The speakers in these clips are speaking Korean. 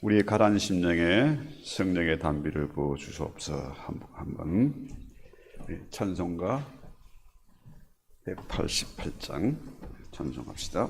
우리의 가라앉은 심령에 성령의 단비를 부어 주소서. 한번 찬송가 188장 찬송합시다.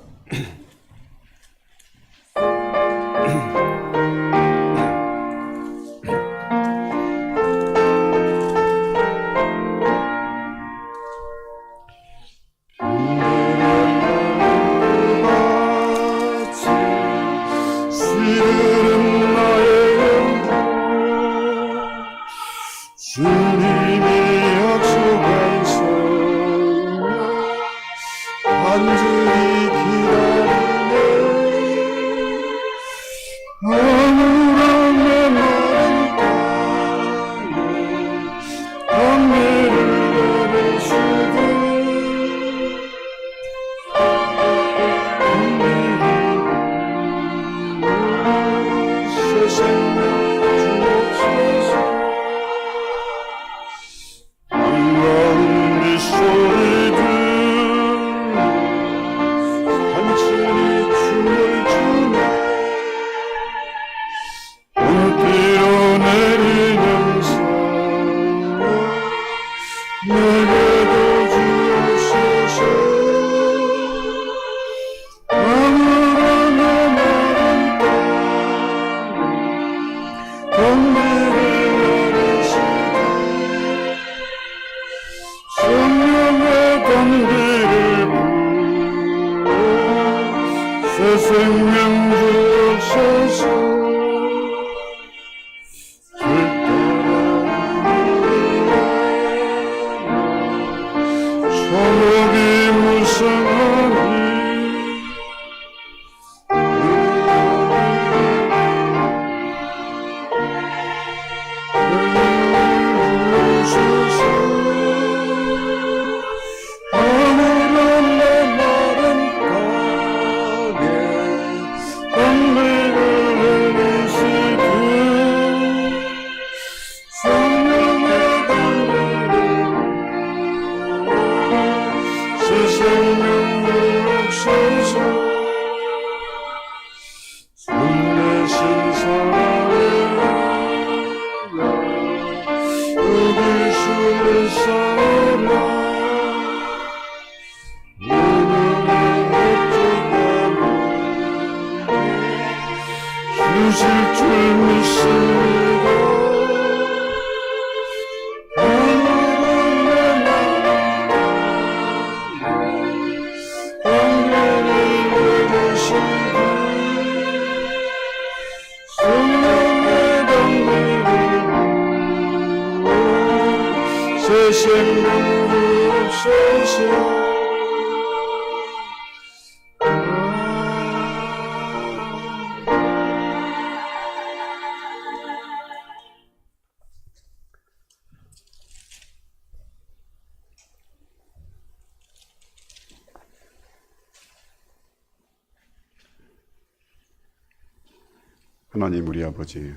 하나님 우리 아버지,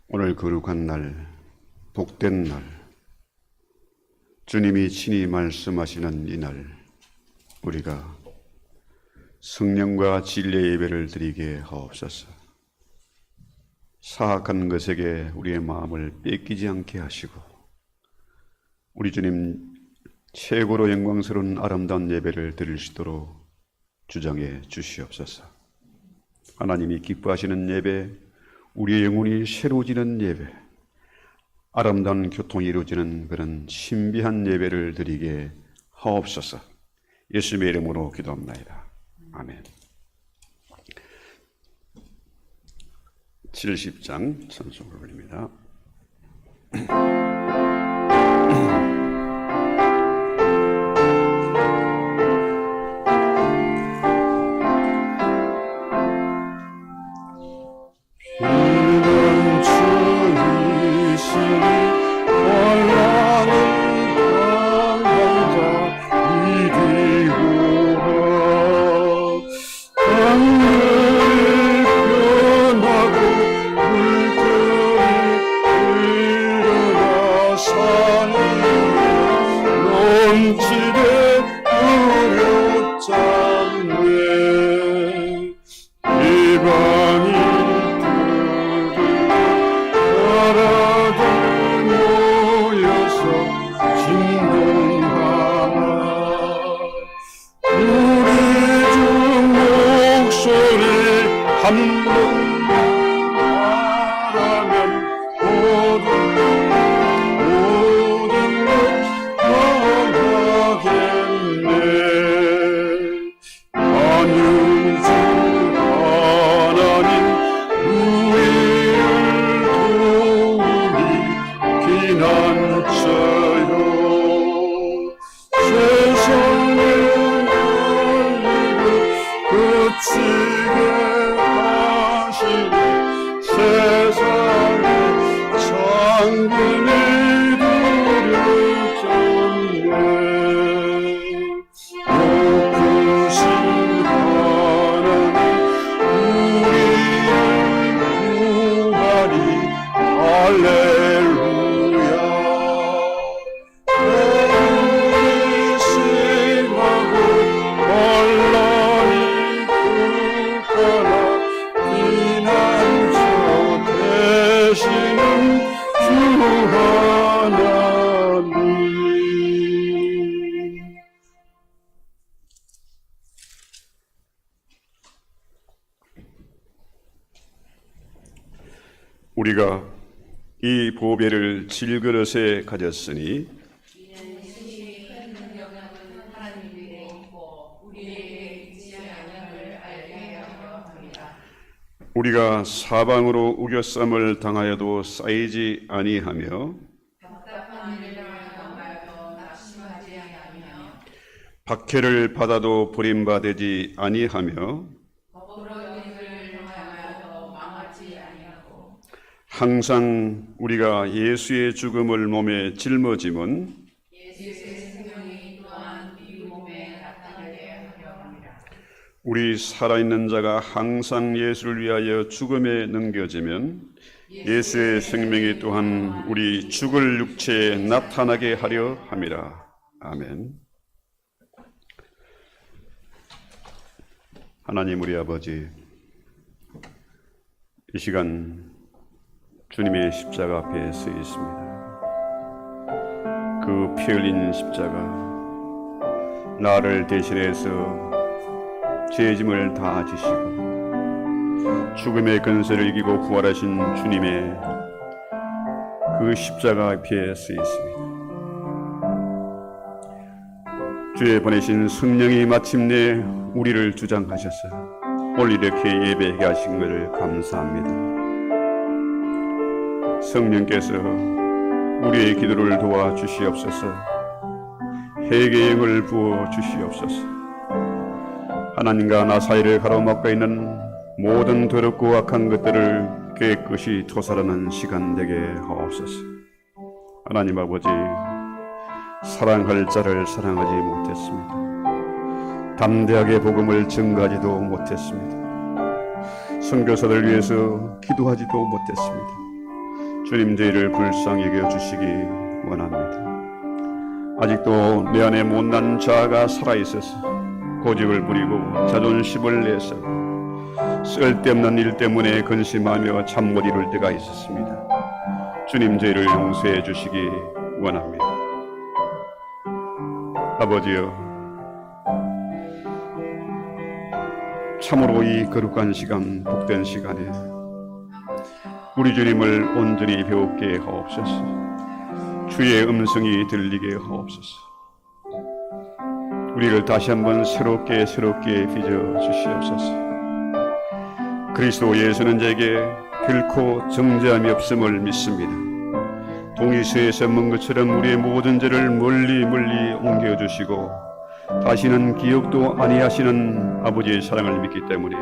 오늘 거룩한 날, 복된 날, 주님이 친히 말씀하시는 이 날, 우리가 성령과 진리의 예배를 드리게 하옵소서. 사악한 것에게 우리의 마음을 뺏기지 않게 하시고, 우리 주님 최고로 영광스러운 아름다운 예배를 드릴 수 있도록 주장해 주시옵소서. 하나님이 기뻐하시는 예배, 우리의 영혼이 새로워지는 예배, 아름다운 교통이 이루어지는 그런 신비한 예배를 드리게 하옵소서. 예수님의 이름으로 기도합니다. 아멘. 70장 찬송을 올립니다. 이방이 한번 말하면 모든 것 변하겠네. 만유주 하나님 우리를 도우니 피난처요. 세상을 알리고 그치게 하시니 세상에 장군이 두렵잖네. 높으신 하나님 우리를 구하니 할렐루야. 의심하고 혼란이 굳거나 피난처 되시는 주 하나님. 우리가 이 보배를 질그릇에 가졌으니 우리가 사방으로 우겨쌈을 당하여도 쌓이지 아니하며 박해를 받아도 버림받지 아니하며 항상 우리가 예수의 죽음을 몸에 짊어짐은 우리 살아있는 자가 항상 예수를 위하여 죽음에 넘겨지면 예수의 생명이 또한 우리 죽을 육체에 나타나게 하려 함이라. 아멘. 하나님 우리 아버지, 이 시간 주님의 십자가 앞에 서 있습니다. 그 피 흘린 십자가, 나를 대신해서 죄짐을 다 지시고 죽음의 근세를 이기고 부활하신 주님의 그 십자가 앞에 서 있습니다. 주의 보내신 성령이 마침내 우리를 주장하셔서 오늘 이렇게 예배하게 하신 것을 감사합니다. 성령께서 우리의 기도를 도와주시옵소서. 회개의 영을 부어주시옵소서. 하나님과 나 사이를 가로막고 있는 모든 더럽고 악한 것들을 깨끗이 토살하는 시간 되게 하옵소서. 하나님 아버지, 사랑할 자를 사랑하지 못했습니다. 담대하게 복음을 전가하지도 못했습니다. 선교사들 위해서 기도하지도 못했습니다. 주님 저희를 불쌍히 여겨주시기 원합니다. 아직도 내 안에 못난 자아가 살아있어서 고집을 부리고 자존심을 내서 쓸데없는 일 때문에 근심하며 잠 못 이룰 때가 있었습니다. 주님 저희를 용서해 주시기 원합니다. 아버지여, 참으로 이 거룩한 시간, 복된 시간에 우리 주님을 온전히 배우게 하옵소서. 주의 음성이 들리게 하옵소서. 우리를 다시 한번 새롭게 빚어 주시옵소서. 그리스도 예수는 제게 결코 정죄함이 없음을 믿습니다. 동이서에서 먼 것처럼 우리의 모든 죄를 멀리 옮겨주시고 다시는 기억도 아니하시는 아버지의 사랑을 믿기 때문에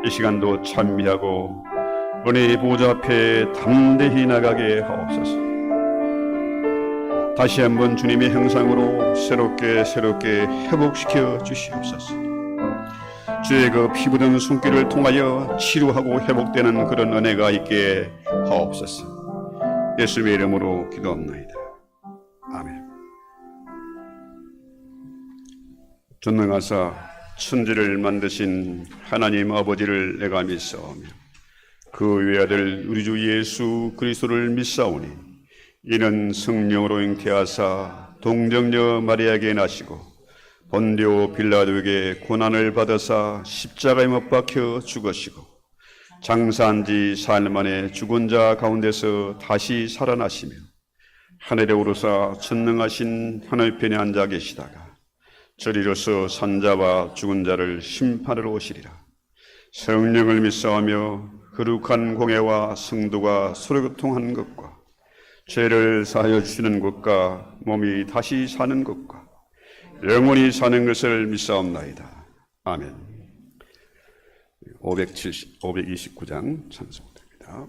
이 시간도 찬미하고 은혜의 보좌 앞에 담대히 나가게 하옵소서. 다시 한번 주님의 형상으로 새롭게 회복시켜 주시옵소서. 주의 그 피 묻은 손길을 통하여 치료하고 회복되는 그런 은혜가 있게 하옵소서. 예수님의 이름으로 기도합나이다. 아멘. 전능하사 천지를 만드신 하나님 아버지를 내가 믿사오며 그 외아들 우리 주 예수 그리스도를 믿사오니 이는 성령으로 잉태하사 동정녀 마리아에게 나시고 본디오 빌라도에게 고난을 받으사 십자가에 못 박혀 죽으시고 장사한 지 사흘 만에 죽은 자 가운데서 다시 살아나시며 하늘에 오르사 전능하신 하나님 편에 앉아 계시다가 저리로서 산자와 죽은 자를 심판하러 오시리라. 성령을 믿사오며 거룩한 공예와 성도가 서로교통하는 것과 죄를 사하여 주시는 것과 몸이 다시 사는 것과 영원히 사는 것을 믿사옵나이다. 아멘. 529장 찬송입니다.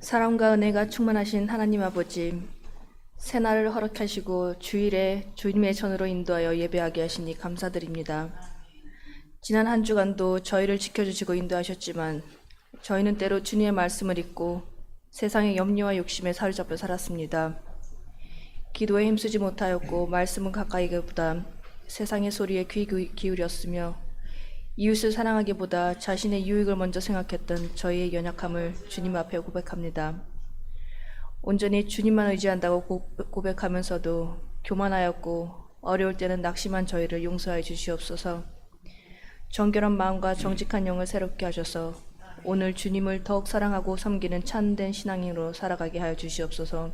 사랑과 은혜가 충만하신 하나님 아버지, 새날을 허락하시고 주일에 주님의 전으로 인도하여 예배하게 하시니 감사드립니다. 지난 한 주간도 저희를 지켜주시고 인도하셨지만 저희는 때로 주님의 말씀을 잊고 세상의 염려와 욕심에 사로잡혀 살았습니다. 기도에 힘쓰지 못하였고 말씀은 가까이보다 세상의 소리에 귀 기울였으며 이웃을 사랑하기보다 자신의 유익을 먼저 생각했던 저희의 연약함을 주님 앞에 고백합니다. 온전히 주님만 의지한다고 고백하면서도 교만하였고 어려울 때는 낙심한 저희를 용서하여 주시옵소서. 정결한 마음과 정직한 영을 새롭게 하셔서 오늘 주님을 더욱 사랑하고 섬기는 참된 신앙인으로 살아가게 하여 주시옵소서.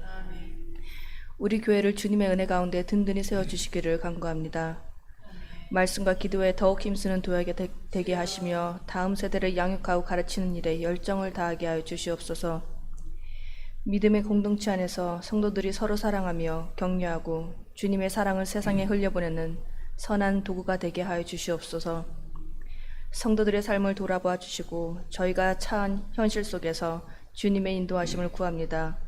우리 교회를 주님의 은혜 가운데 든든히 세워주시기를 간구합니다. 말씀과 기도에 더욱 힘쓰는 도약이 되게 하시며 다음 세대를 양육하고 가르치는 일에 열정을 다하게 하여 주시옵소서. 믿음의 공동체 안에서 성도들이 서로 사랑하며 격려하고 주님의 사랑을 세상에 흘려보내는 선한 도구가 되게 하여 주시옵소서. 성도들의 삶을 돌아보아 주시고 저희가 처한 현실 속에서 주님의 인도하심을 구합니다.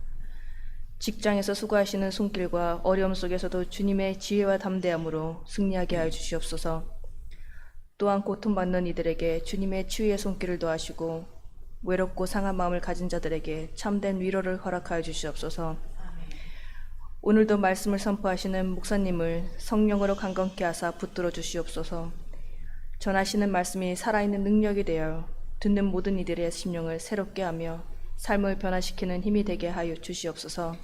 직장에서 수고하시는 손길과 어려움 속에서도 주님의 지혜와 담대함으로 승리하게 하여 주시옵소서. 또한 고통받는 이들에게 주님의 치유의 손길을 더하시고 외롭고 상한 마음을 가진 자들에게 참된 위로를 허락하여 주시옵소서. 오늘도 말씀을 선포하시는 목사님을 성령으로 강건케 하사 붙들어 주시옵소서. 전하시는 말씀이 살아있는 능력이 되어 듣는 모든 이들의 심령을 새롭게 하며 삶을 변화시키는 힘이 되게 하여 주시옵소서.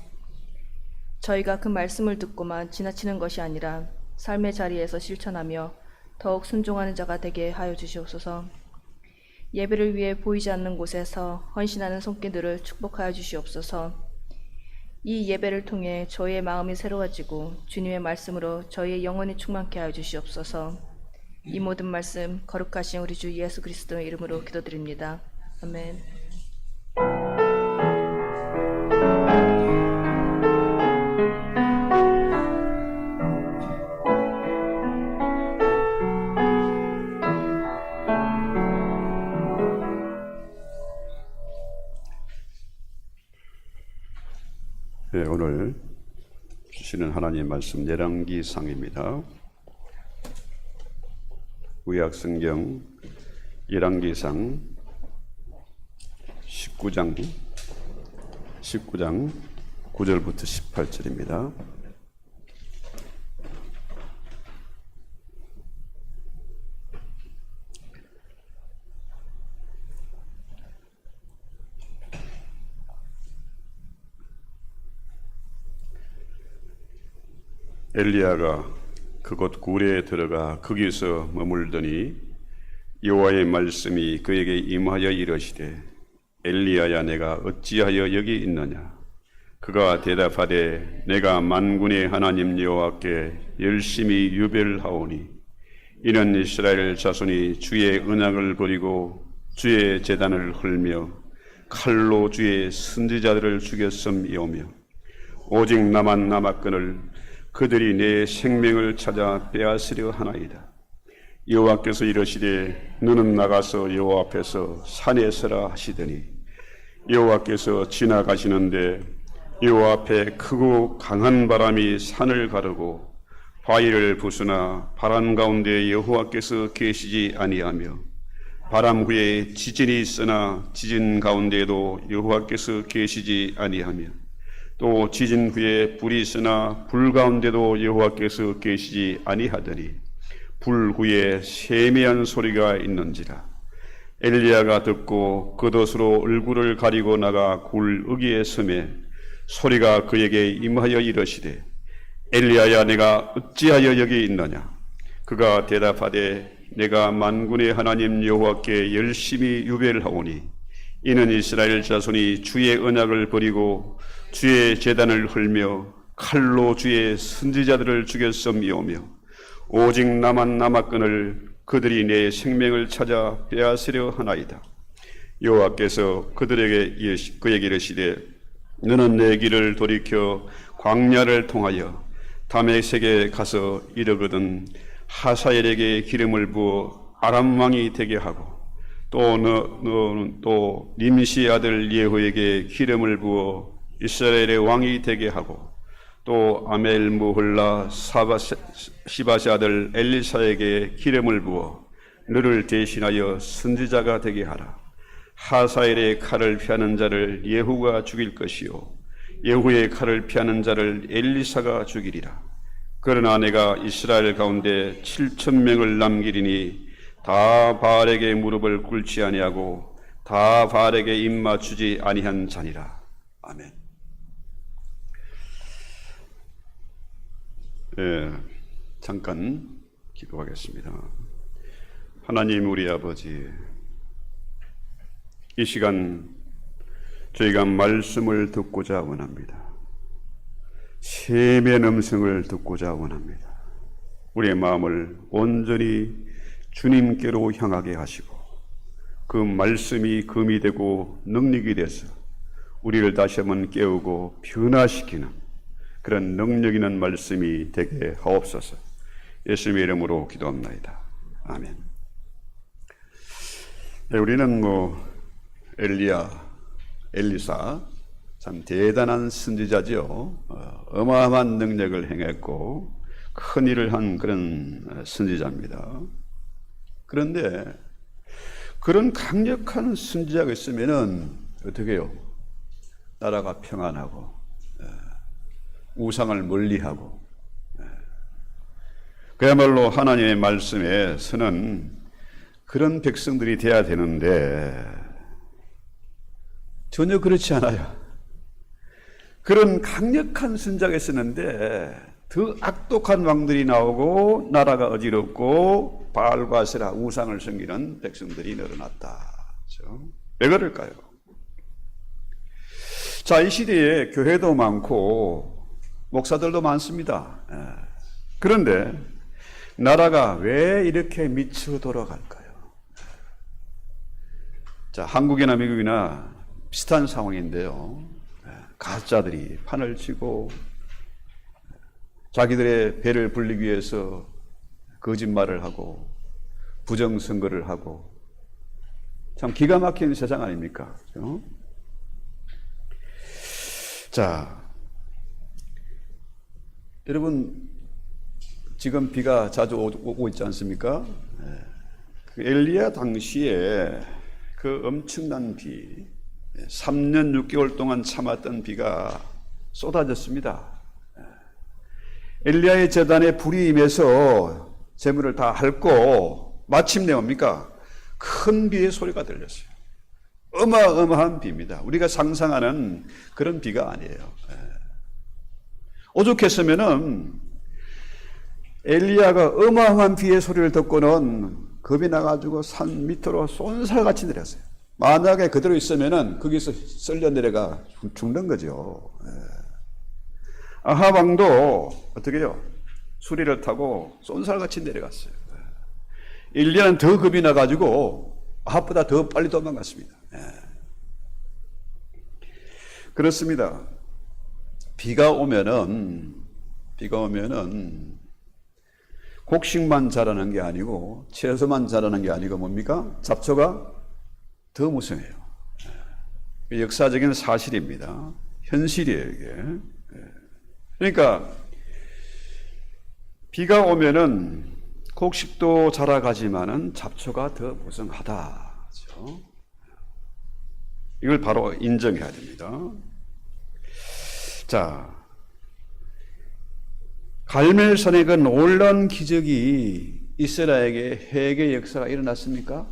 저희가 그 말씀을 듣고만 지나치는 것이 아니라 삶의 자리에서 실천하며 더욱 순종하는 자가 되게 하여 주시옵소서. 예배를 위해 보이지 않는 곳에서 헌신하는 손길들을 축복하여 주시옵소서. 이 예배를 통해 저희의 마음이 새로워지고 주님의 말씀으로 저희의 영혼이 충만케 하여 주시옵소서. 이 모든 말씀 거룩하신 우리 주 예수 그리스도의 이름으로 기도드립니다. 아멘. 네, 오늘 주시는 하나님 말씀 열왕기상입니다. 구약성경 열왕기상 19장 9절부터 18절입니다. 엘리야가 그곳 굴에 들어가 거기서 머물더니 여호와의 말씀이 그에게 임하여 이르시되 엘리야야 내가 어찌하여 여기 있느냐. 그가 대답하되 내가 만군의 하나님 여호와께 열심히 유별하오니 이는 이스라엘 자손이 주의 언약을 버리고 주의 제단을 헐며 칼로 주의 선지자들을 죽였음이오며 오직 나만 남았거늘 그들이 내 생명을 찾아 빼앗으려 하나이다. 여호와께서 이르시되 너는 나가서 여호와 앞에서 산에 서라 하시더니 여호와께서 지나가시는데 여호와 앞에 크고 강한 바람이 산을 가르고 바위를 부수나 바람 가운데 여호와께서 계시지 아니하며 바람 후에 지진이 있으나 지진 가운데에도 여호와께서 계시지 아니하며 또 지진 후에 불이 있으나 불 가운데도 여호와께서 계시지 아니하더니 불 후에 세미한 소리가 있는지라. 엘리야가 듣고 겉옷으로 얼굴을 가리고 나가 굴 어귀에 서매 소리가 그에게 임하여 이르시되 엘리야야 내가 어찌하여 여기 있느냐. 그가 대답하되 내가 만군의 하나님 여호와께 열심히 유별하오니 이는 이스라엘 자손이 주의 언약을 버리고 주의 제단을 헐며 칼로 주의 선지자들을 죽였음이오며 오직 나만 남았거늘 그들이 내 생명을 찾아 빼앗으려 하나이다. 여호와께서 그에게 이르시되 너는 내 길을 돌이켜 광야를 통하여 다메섹에 가서 이르거든 하사엘에게 기름을 부어 아람 왕이 되게 하고 또 너는 또 nim시의 아들 예후에게 기름을 부어 이스라엘의 왕이 되게 하고 또 아멜 무홀라 시바시 아들 엘리사에게 기름을 부어 너를 대신하여 선지자가 되게 하라. 하사엘의 칼을 피하는 자를 예후가 죽일 것이요 예후의 칼을 피하는 자를 엘리사가 죽이리라. 그러나 내가 이스라엘 가운데 7,000명을 남기리니 다 바알에게 무릎을 꿇지 아니하고 다 바알에게 입 맞추지 아니한 자니라. 아멘. 잠깐 기도하겠습니다. 하나님 우리 아버지, 이 시간 저희가 말씀을 듣고자 원합니다. 셈의 음성을 듣고자 원합니다. 우리의 마음을 온전히 주님께로 향하게 하시고 그 말씀이 금이 되고 능력이 돼서 우리를 다시 한번 깨우고 변화시키는 그런 능력 있는 말씀이 되게 하옵소서. 예수님의 이름으로 기도합나이다. 아멘. 네, 우리는 엘리사 참 대단한 선지자죠. 어마어마한 능력을 행했고 큰 일을 한 그런 선지자입니다. 그런데 그런 강력한 선지자가 있으면은 어떻게 해요? 나라가 평안하고 우상을 멀리하고 그야말로 하나님의 말씀에 서는 그런 백성들이 돼야 되는데 전혀 그렇지 않아요. 그런 강력한 선지자가 있었는데 더 악독한 왕들이 나오고 나라가 어지럽고 바알과 아세라 우상을 섬기는 백성들이 늘어났다. 그렇죠? 왜 그럴까요? 자, 이 시대에 교회도 많고 목사들도 많습니다. 그런데 나라가 왜 이렇게 미쳐 돌아갈까요? 자, 한국이나 미국이나 비슷한 상황인데요. 가짜들이 판을 치고 자기들의 배를 불리기 위해서 거짓말을 하고 부정선거를 하고 참 기가 막힌 세상 아닙니까? 그렇죠? 자, 여러분 지금 비가 자주 오고 있지 않습니까? 그 엘리야 당시에 그 엄청난 비, 3년 6개월 동안 참았던 비가 쏟아졌습니다. 엘리야의 제단에 불이 임해서 재물을 다 핥고 마침내 뭡니까? 큰 비의 소리가 들렸어요. 어마어마한 비입니다. 우리가 상상하는 그런 비가 아니에요. 오죽했으면은 엘리야가 어마어마한 비의 소리를 듣고는 겁이 나가지고 산 밑으로 쏜살같이 내렸어요. 만약에 그대로 있으면은 거기서 쓸려 내려가 죽는 거죠. 아합 왕도 어떻게 해요? 수리를 타고 쏜살같이 내려갔어요. 엘리야는 더 겁이 나가지고 아합보다 더 빨리 도망갔습니다. 그렇습니다. 비가 오면은 곡식만 자라는 게 아니고 채소만 자라는 게 아니고 뭡니까? 잡초가 더 무성해요. 역사적인 사실입니다. 현실이에요, 이게. 그러니까 비가 오면은 곡식도 자라가지만은 잡초가 더 무성하다. 그렇죠? 이걸 바로 인정해야 됩니다. 자, 갈멜산에 그 놀라운 기적이 이스라엘에게 회개 역사가 일어났습니까?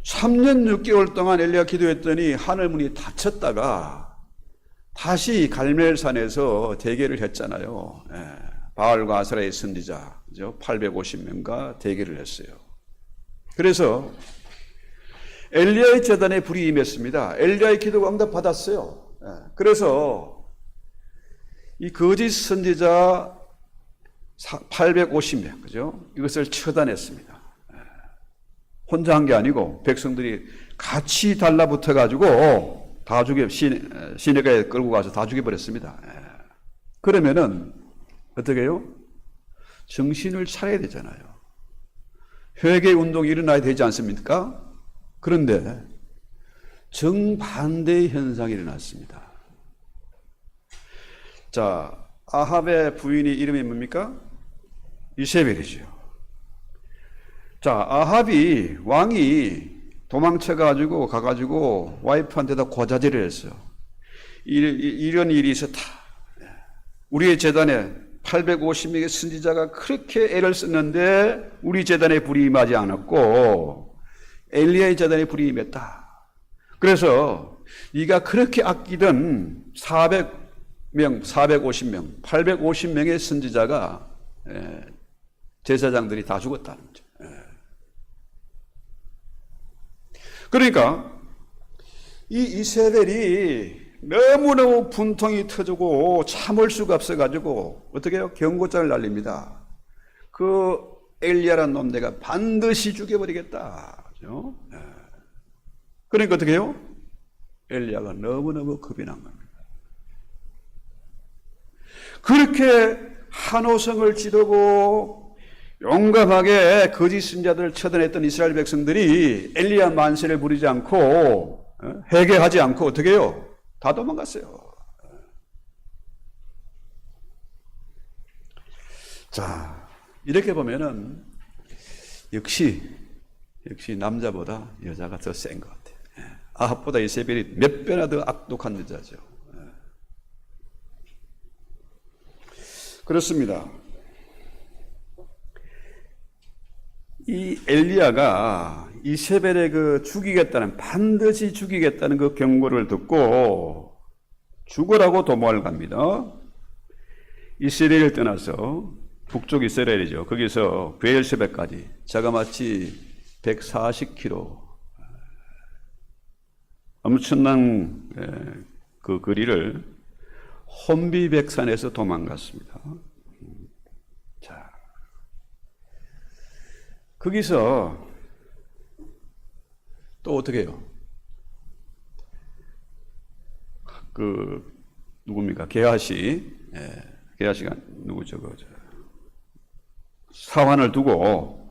3년 6개월 동안 엘리야가 기도했더니 하늘문이 닫혔다가 다시 갈멜산에서 대결을 했잖아요. 바알과 아세라의 선지자 850명과 대결을 했어요. 그래서 엘리야의 제단에 불이 임했습니다. 엘리야의 기도가 응답받았어요. 그래서 이 거짓 선지자 850명, 그죠? 이것을 처단했습니다. 혼자 한 게 아니고 백성들이 같이 달라붙어 가지고 다 시내가에 끌고 가서 다 죽여버렸습니다. 그러면은 어떻게 해요? 정신을 차려야 되잖아요. 회개 운동이 일어나야 되지 않습니까? 그런데 정반대의 현상이 일어났습니다. 자, 아합의 부인이 이름이 뭡니까? 이세벨이죠. 자, 아합이 왕이 도망쳐가지고 가가지고 와이프한테다 고자질을 했어요. 이런 일이 있었다. 우리의 재단에 850명의 선지자가 그렇게 애를 썼는데 우리 재단에 불이 임하지 않았고 엘리야의 재단에 불이 임했다. 그래서 네가 그렇게 아끼던 400명, 450명, 850명의 선지자가 제사장들이 다 죽었다는 거죠. 그러니까 이 이세벨이 너무너무 분통이 터지고 참을 수가 없어가지고 어떻게 해요? 경고장을 날립니다. 그 엘리야라는 놈 내가 반드시 죽여버리겠다. 그렇죠? 그러니까 어떻게 해요? 엘리야가 너무너무 겁이 난 겁니다. 그렇게 한호성을 지르고 용감하게 거짓 선지자들을 처단했던 이스라엘 백성들이 엘리야 만세를 부리지 않고 회개하지 않고 어떻게 해요? 다 도망갔어요. 자, 이렇게 보면은 역시 남자보다 여자가 더 센 것 같아요. 아합보다 이세벨이 몇 배나 더 악독한 여자죠. 그렇습니다. 이 엘리야가 이세벨의 반드시 죽이겠다는 그 경고를 듣고 죽으라고 도망을 갑니다. 이스라엘을 떠나서 북쪽 이스라엘이죠. 거기서 베엘세바까지 자그마치 140km 엄청난 그 거리를 혼비백산에서 도망갔습니다. 자, 거기서 또 어떻게 해요? 누굽니까? 게하시가 누구죠? 사환을 두고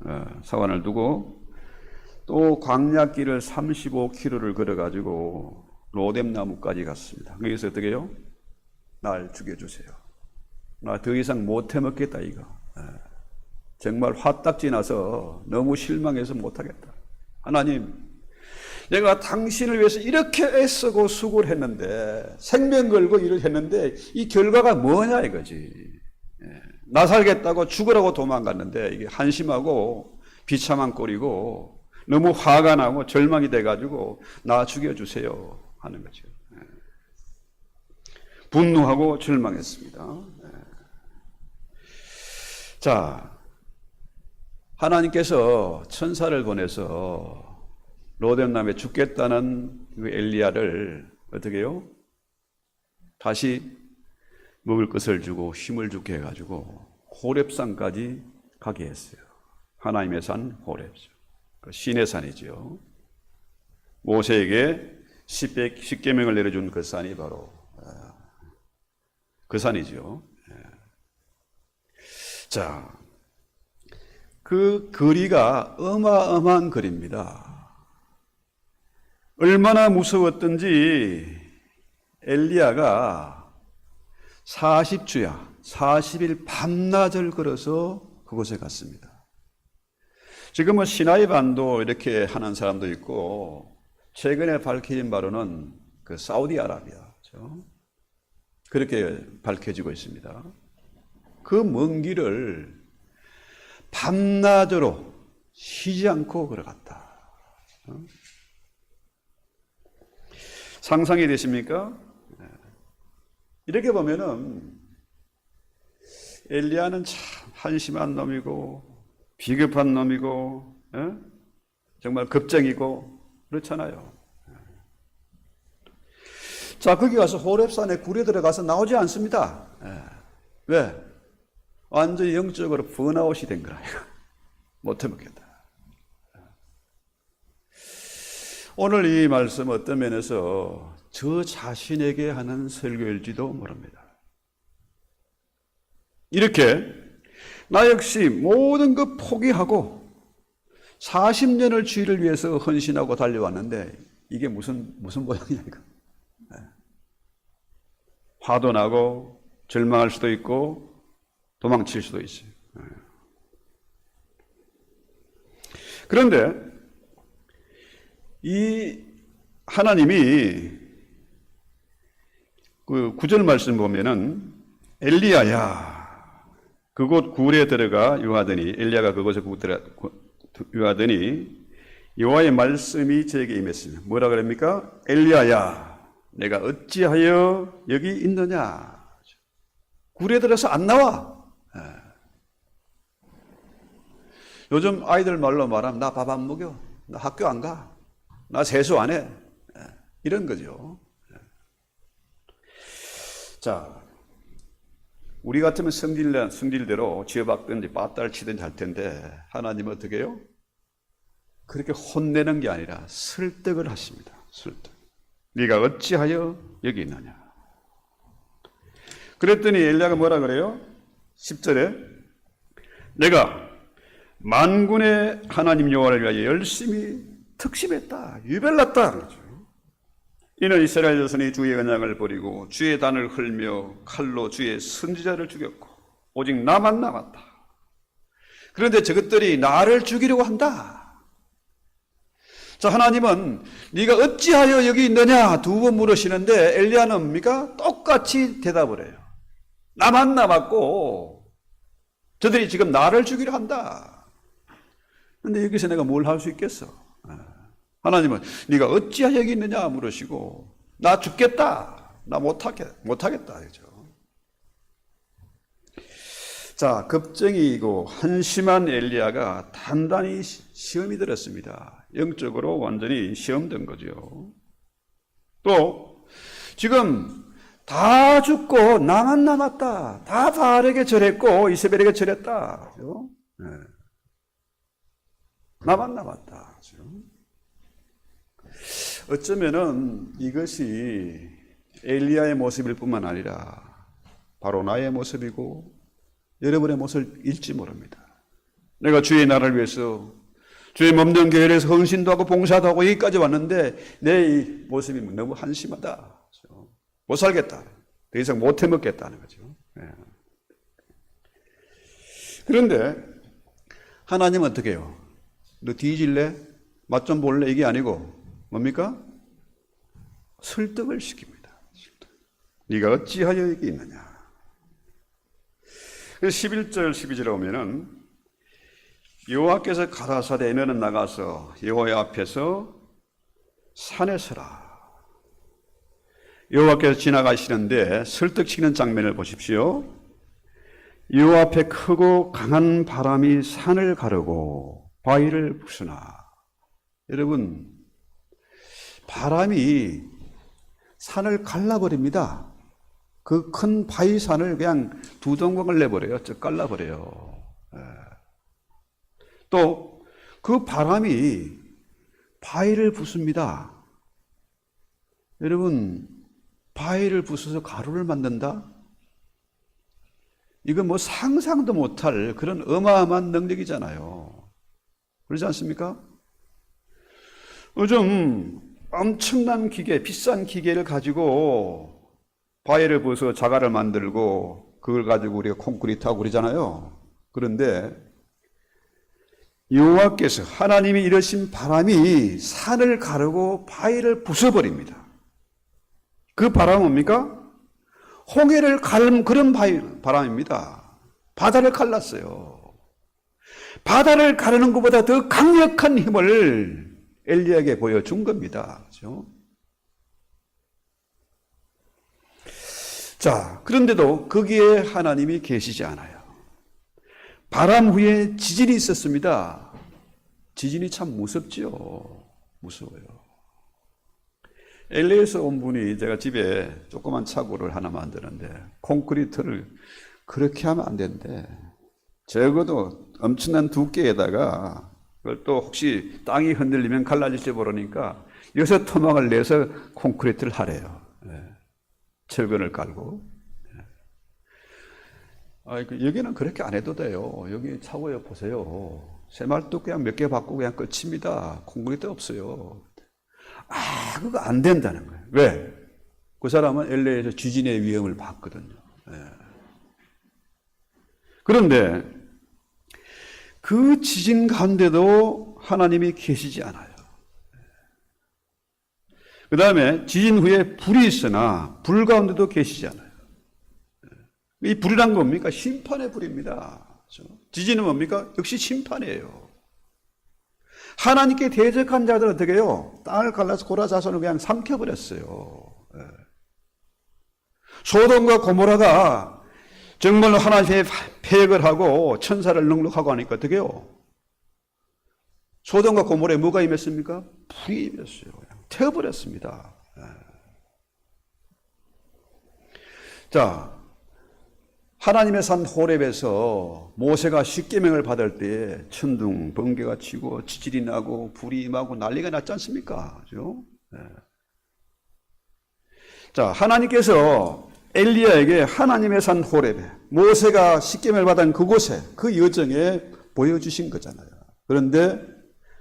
또 광야길을 35km를 걸어가지고 로뎀나무까지 갔습니다. 거기서 어떻게 해요? 날 죽여주세요. 나 더 이상 못 해먹겠다 이거. 정말 화딱지 나서 너무 실망해서 못하겠다. 하나님, 내가 당신을 위해서 이렇게 애쓰고 수고를 했는데 생명 걸고 일을 했는데 이 결과가 뭐냐 이거지. 나 살겠다고 죽으라고 도망갔는데 이게 한심하고 비참한 꼴이고 너무 화가 나고 절망이 돼가지고 나 죽여주세요 하는 거죠. 분노하고 절망했습니다. 자, 하나님께서 천사를 보내서 로뎀남에 죽겠다는 그 엘리야를 어떻게 해요? 다시 먹을 것을 주고 힘을 주게 해가지고 호렙산까지 가게 했어요. 하나님의 산 호렙, 신의 산이죠. 모세에게 십계명을 내려준 그 산이 바로 그 산이죠. 자, 그 거리가 어마어마한 거리입니다. 얼마나 무서웠던지 엘리야가 40일 밤낮을 걸어서 그곳에 갔습니다. 지금은 시나이 반도 이렇게 하는 사람도 있고 최근에 밝혀진 바로는 그 사우디아라비아죠. 그렇게 밝혀지고 있습니다. 그 먼 길을 밤낮으로 쉬지 않고 걸어갔다. 상상이 되십니까? 이렇게 보면은 엘리야는 참 한심한 놈이고 비겁한 놈이고 정말 겁쟁이고 그렇잖아요. 자, 거기 가서 호렙산에 굴에 들어가서 나오지 않습니다. 왜? 완전히 영적으로 번아웃이 된 거라. 못 해먹겠다. 오늘 이 말씀 어떤 면에서 저 자신에게 하는 설교일지도 모릅니다. 이렇게 나 역시 모든 것 포기하고 40년을 주의를 위해서 헌신하고 달려왔는데 이게 무슨 모양이냐 이거. 화도 나고 절망할 수도 있고 도망칠 수도 있어요. 그런데 이 하나님이 그 9절 말씀 보면은 엘리야야 그곳 굴에 들어가 유하더니 엘리야가 그곳에 유하더니 여호와의 말씀이 저에게 임했으며 뭐라 그럽니까? 엘리야야 내가 어찌하여 여기 있느냐. 굴에 들어서 안 나와. 요즘 아이들 말로 말하면 나 밥 안 먹여, 나 학교 안 가, 나 세수 안 해, 이런 거죠. 자, 우리 같으면 성질대로 지어박든지 빠따를 치든지 할 텐데 하나님은 어떻게 해요? 그렇게 혼내는 게 아니라 설득을 하십니다. 설득. 네가 어찌하여 여기 있느냐. 그랬더니 엘리야가 뭐라 그래요? 10절에 내가 만군의 하나님 여호와를 위하여 열심히 특심했다, 유별났다 그러죠. 이는 이스라엘 자손이 주의 언약을 버리고 주의 단을 흘며 칼로 주의 선지자를 죽였고 오직 나만 남았다. 그런데 저것들이 나를 죽이려고 한다. 자, 하나님은 네가 어찌하여 여기 있느냐 두 번 물으시는데 엘리야는 뭡니까? 똑같이 대답을 해요. 나만 남았고 저들이 지금 나를 죽이려 한다. 그런데 여기서 내가 뭘 할 수 있겠어? 하나님은 네가 어찌하여 여기 있느냐 물으시고 나 죽겠다. 나 못하겠다. 그죠? 자, 겁쟁이이고 한심한 엘리야가 단단히 시험이 들었습니다. 영적으로 완전히 시험된 거죠. 또 지금 다 죽고 나만 남았다. 다 바알에게 절했고 이세벨에게 절했다. 그죠? 네. 나만 남았다. 그죠? 어쩌면은 이것이 엘리야의 모습일 뿐만 아니라 바로 나의 모습이고 여러분의 모습일지 모릅니다. 내가 주의 나라를 위해서 주의 몸된 교회에서 헌신도 하고 봉사도 하고 여기까지 왔는데 내 이 모습이 너무 한심하다. 그렇죠? 못 살겠다. 더 이상 못 해먹겠다는 거죠. 네. 그런데 하나님은 어떻게 해요? 너 뒤질래? 맛 좀 볼래? 이게 아니고 뭡니까? 설득을 시킵니다. 설득. 네가 어찌하여 여기 있느냐. 11절 12절에 오면은 여호와께서 가라사대 너는 나가서 여호와의 앞에서 산에 서라. 여호와께서 지나가시는데 설득시키는 장면을 보십시오. 여호와 앞에 크고 강한 바람이 산을 가르고 바위를 부수나. 여러분, 바람이 산을 갈라버립니다. 그 큰 바위산을 그냥 두 동강을 내버려요. 쭉 갈라버려요. 또 그 바람이 바위를 부숩니다. 여러분, 바위를 부숴서 가루를 만든다? 이건 뭐 상상도 못할 그런 어마어마한 능력이잖아요. 그렇지 않습니까? 요즘 엄청난 기계, 비싼 기계를 가지고 바위를 부숴서 자갈을 만들고 그걸 가지고 우리가 콘크리트하고 그러잖아요. 그런데 여호와께서 하나님이 이러신 바람이 산을 가르고 바위를 부숴버립니다. 그 바람은 뭡니까? 홍해를 가른 그런 바람입니다. 바다를 갈랐어요. 바다를 가르는 것보다 더 강력한 힘을 엘리야에게 보여준 겁니다. 그렇죠? 자, 그런데도 거기에 하나님이 계시지 않아요. 바람 후에 지진이 있었습니다. 지진이 참 무섭죠. 무서워요. LA에서 온 분이 제가 집에 조그만 차고를 하나 만드는데 콘크리트를 그렇게 하면 안 된대. 적어도 엄청난 두께에다가 그걸 또 혹시 땅이 흔들리면 갈라질지 모르니까 6토막을 내서 콘크리트를 하래요. 철근을 깔고. 여기는 그렇게 안 해도 돼요. 여기 차고에 보세요. 새말뚝 그냥 몇 개 받고 그냥 끝입니다. 콩고기도 없어요. 그거 안 된다는 거예요. 왜? 그 사람은 LA에서 지진의 위험을 봤거든요. 그런데 그 지진 가운데도 하나님이 계시지 않아요. 그 다음에 지진 후에 불이 있으나 불 가운데도 계시지 않아요. 이 불이란 뭡니까? 심판의 불입니다. 지진은 뭡니까? 역시 심판이에요. 하나님께 대적한 자들은 어떻게 해요? 땅을 갈라서 고라 자손을 그냥 삼켜버렸어요. 소돔과 고모라가 정말로 하나님의 패역을 하고 천사를 능력하고 하니까 어떻게 해요? 소돔과 고모라에 뭐가 임했습니까? 불이 임했어요. 그냥 태워버렸습니다. 자, 하나님의 산 호렙에서 모세가 십계명을 받을 때 천둥, 번개가 치고 지진이 나고 불이 임하고 난리가 났지 않습니까? 그죠? 자, 하나님께서 엘리야에게 하나님의 산 호렙에 모세가 십계명을 받은 그곳에 그 여정에 보여주신 거잖아요. 그런데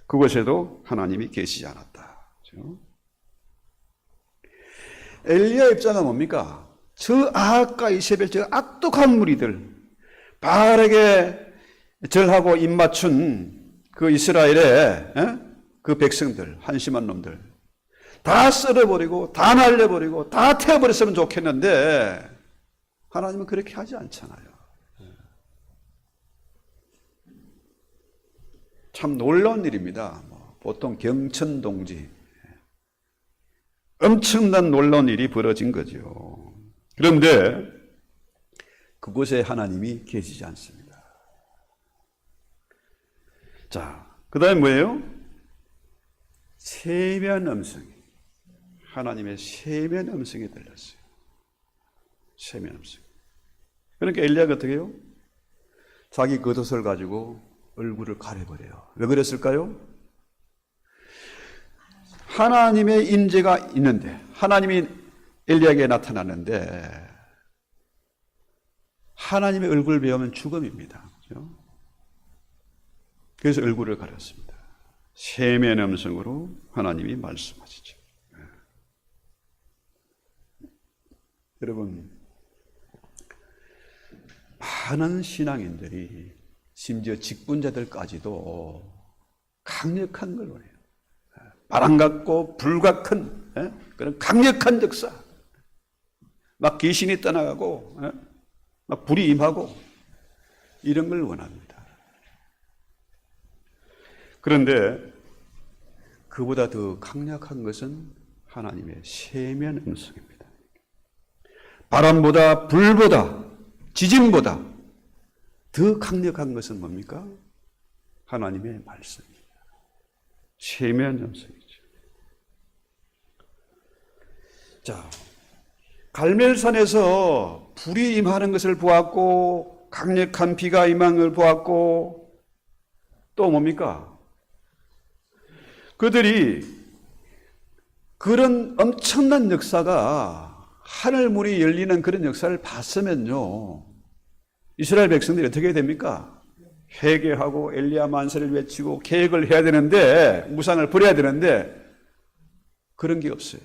그곳에도 하나님이 계시지 않았다. 그죠? 엘리야 입장은 뭡니까? 저 아합과 이세벨, 저 악독한 무리들, 바알에게 절하고 입맞춘 그 이스라엘의 그 백성들, 한심한 놈들 다 썰어버리고 다 날려버리고 다 태워버렸으면 좋겠는데 하나님은 그렇게 하지 않잖아요. 참 놀라운 일입니다. 보통 경천동지 엄청난 놀라운 일이 벌어진 거죠. 그런데 그곳에 하나님이 계시지 않습니다. 자, 그 다음에 뭐예요? 세미한 음성이, 하나님의 세미한 음성이 들렸어요. 세미한 음성. 그러니까 엘리야가 어떻게 해요? 자기 겉옷을 가지고 얼굴을 가려버려요. 왜 그랬을까요? 하나님의 임재가 있는데, 하나님이 엘리야에게 나타났는데 하나님의 얼굴을 배우면 죽음입니다. 그렇죠? 그래서 얼굴을 가렸습니다. 세미한 음성으로 하나님이 말씀하시죠. 여러분, 많은 신앙인들이 심지어 직분자들까지도 강력한 걸 원해요. 바람 같고 불과 큰 그런 강력한 역사, 막 귀신이 떠나가고 막 불이 임하고 이런 걸 원합니다. 그런데 그보다 더 강력한 것은 하나님의 세미한 음성입니다. 바람보다 불보다 지진보다 더 강력한 것은 뭡니까? 하나님의 말씀입니다. 세미한 음성이죠. 자, 갈멜산에서 불이 임하는 것을 보았고 강력한 비가 임한 걸 보았고 또 뭡니까? 그들이 그런 엄청난 역사가 하늘문이 열리는 그런 역사를 봤으면요, 이스라엘 백성들이 어떻게 됩니까? 회개하고 엘리야 만세를 외치고 계획을 해야 되는데, 무상을 버려야 되는데 그런 게 없어요.